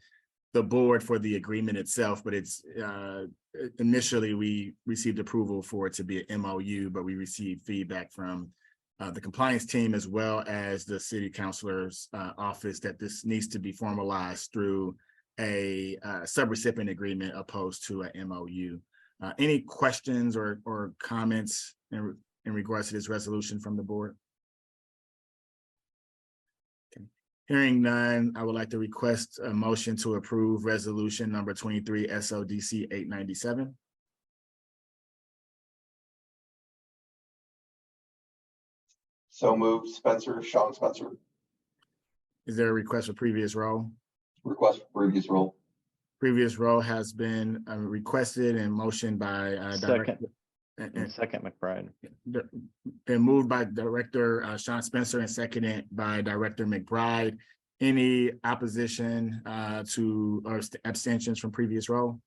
board for the agreement itself, but it's initially we received approval for it to be an MOU, but we received feedback from the compliance team as well as the city councilor's office that this needs to be formalized through a subrecipient agreement opposed to a MOU. Any questions or comments in regards to this resolution from the board? Okay. Hearing none, I would like to request a motion to approve resolution number 23 SLDC 897. So moved, Spencer, Sean Spencer. Is there a request for previous roll? Request for previous roll. Previous roll has been requested and motioned by Director. Second McBride. Been moved by Director Sean Spencer and seconded by Director McBride. Any opposition to or abstentions from previous roll?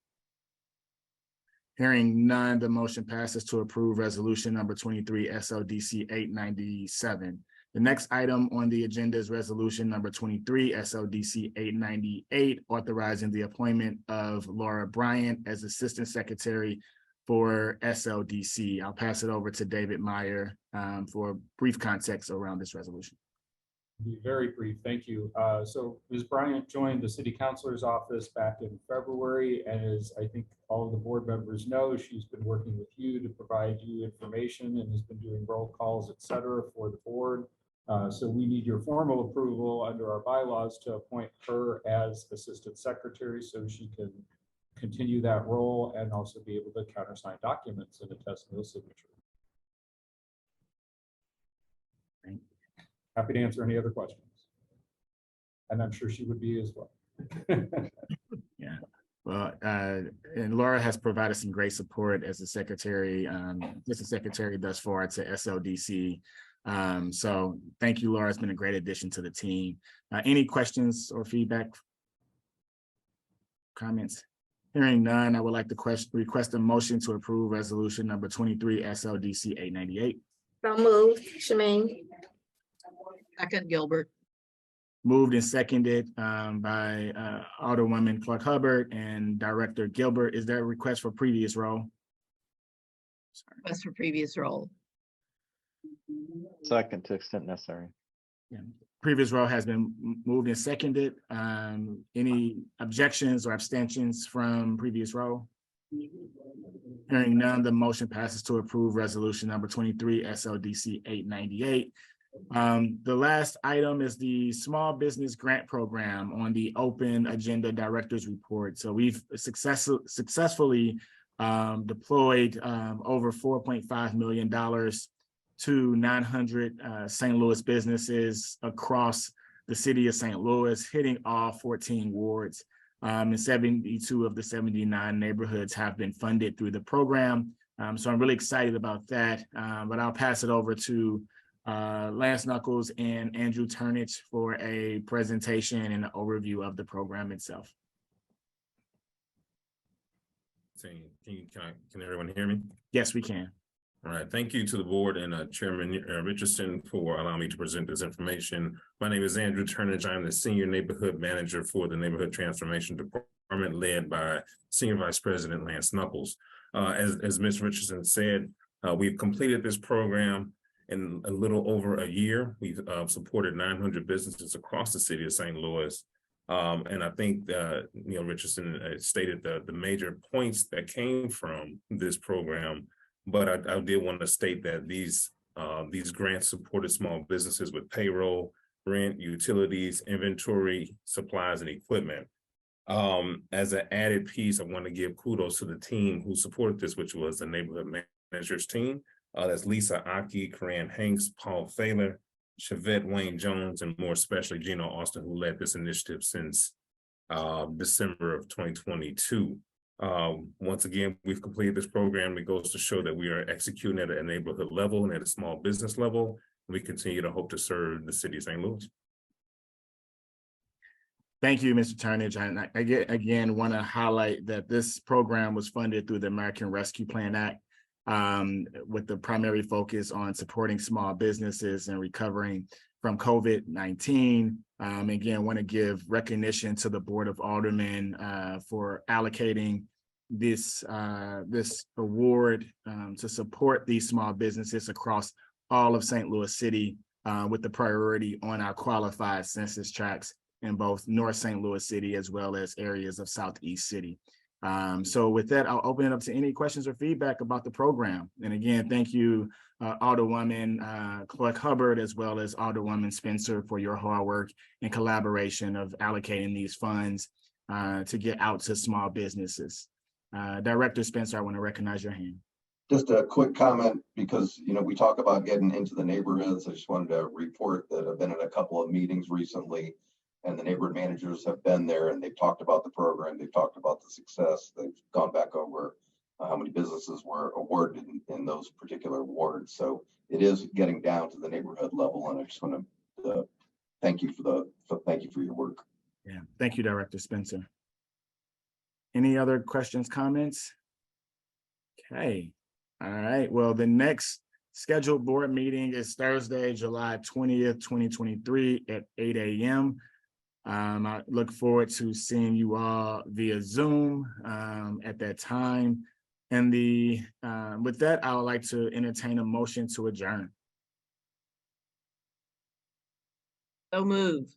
Hearing none, the motion passes to approve resolution number 23 SLDC 897. The next item on the agenda is resolution number 23 SLDC 898, authorizing the appointment of Laura Bryant as Assistant Secretary for SLDC. I'll pass it over to David Meyer for brief context around this resolution. Be very brief, thank you. So Ms. Bryant joined the City Councilor's office back in February, and as I think all of the board members know, she's been working with you to provide you information and has been doing roll calls, et cetera, for the board. So we need your formal approval under our bylaws to appoint her as Assistant Secretary so she can continue that role and also be able to countersign documents and attest to the signature. Happy to answer any other questions. And I'm sure she would be as well. Yeah, well, and Laura has provided some great support as a secretary, Assistant Secretary thus far to SLDC. So thank you, Laura. It's been a great addition to the team. Any questions or feedback? Comments? Hearing none, I would like to request a motion to approve resolution number 23 SLDC 898. So moved, Shemaine. Second, Gilbert. Moved and seconded by Alderwoman Clark Hubbard and Director Gilbert. Is there a request for previous roll? Request for previous roll. Second to extent necessary. Yeah. Previous roll has been moved and seconded. Any objections or abstentions from previous roll? Hearing none, the motion passes to approve resolution number 23 SLDC 898. The last item is the Small Business Grant Program on the open agenda director's report. So we've successfully deployed over $4.5 million to 900 St. Louis businesses across the city of St. Louis, hitting all 14 wards. And 72 of the 79 neighborhoods have been funded through the program. So I'm really excited about that, but I'll pass it over to Lance Knuckles and Andrew Turnage for a presentation and an overview of the program itself. Can everyone hear me? Yes, we can. All right, thank you to the board and Chairman Richardson for allowing me to present this information. My name is Andrew Turnage. I'm the Senior Neighborhood Manager for the Neighborhood Transformation Department, led by Senior Vice President Lance Knuckles. As Ms. Richardson said, we've completed this program in a little over a year. We've supported 900 businesses across the city of St. Louis. And I think Richardson stated the major points that came from this program, but I did want to state that these grants supported small businesses with payroll, rent, utilities, inventory, supplies, and equipment. As an added piece, I want to give kudos to the team who supported this, which was the neighborhood managers team. That's Lisa Aki, Corinne Hanks, Paul Thaler, Chevette Wayne Jones, and more especially Gino Austin, who led this initiative since December of 2022. Once again, we've completed this program. It goes to show that we are executing at a neighborhood level and at a small business level. We continue to hope to serve the city of St. Louis. Thank you, Mr. Turnage. I again want to highlight that this program was funded through the American Rescue Plan Act, with the primary focus on supporting small businesses and recovering from COVID-19. Again, want to give recognition to the Board of Aldermen for allocating this award to support these small businesses across all of St. Louis City, with the priority on our qualified census tracts in both North St. Louis City as well as areas of Southeast City. So with that, I'll open it up to any questions or feedback about the program. And again, thank you, Alderwoman Clark Hubbard, as well as Alderwoman Spencer, for your hard work and collaboration of allocating these funds to get out to small businesses. Director Spencer, I want to recognize your hand. Just a quick comment, because we talk about getting into the neighborhoods. I just wanted to report that I've been in a couple of meetings recently, and the neighborhood managers have been there and they've talked about the program. They've talked about the success. They've gone back over how many businesses were awarded in those particular wards. So it is getting down to the neighborhood level. And I just want to thank you thank you for your work. Yeah, thank you, Director Spencer. Any other questions, comments? Okay, all right. Well, the next scheduled board meeting is Thursday, July 20th, 2023 at 8 a.m. I look forward to seeing you all via Zoom at that time. And with that, I would like to entertain a motion to adjourn. So move.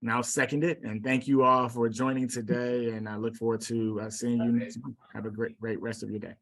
Now seconded, and thank you all for joining today. And I look forward to seeing you next month. Have a great rest of your day.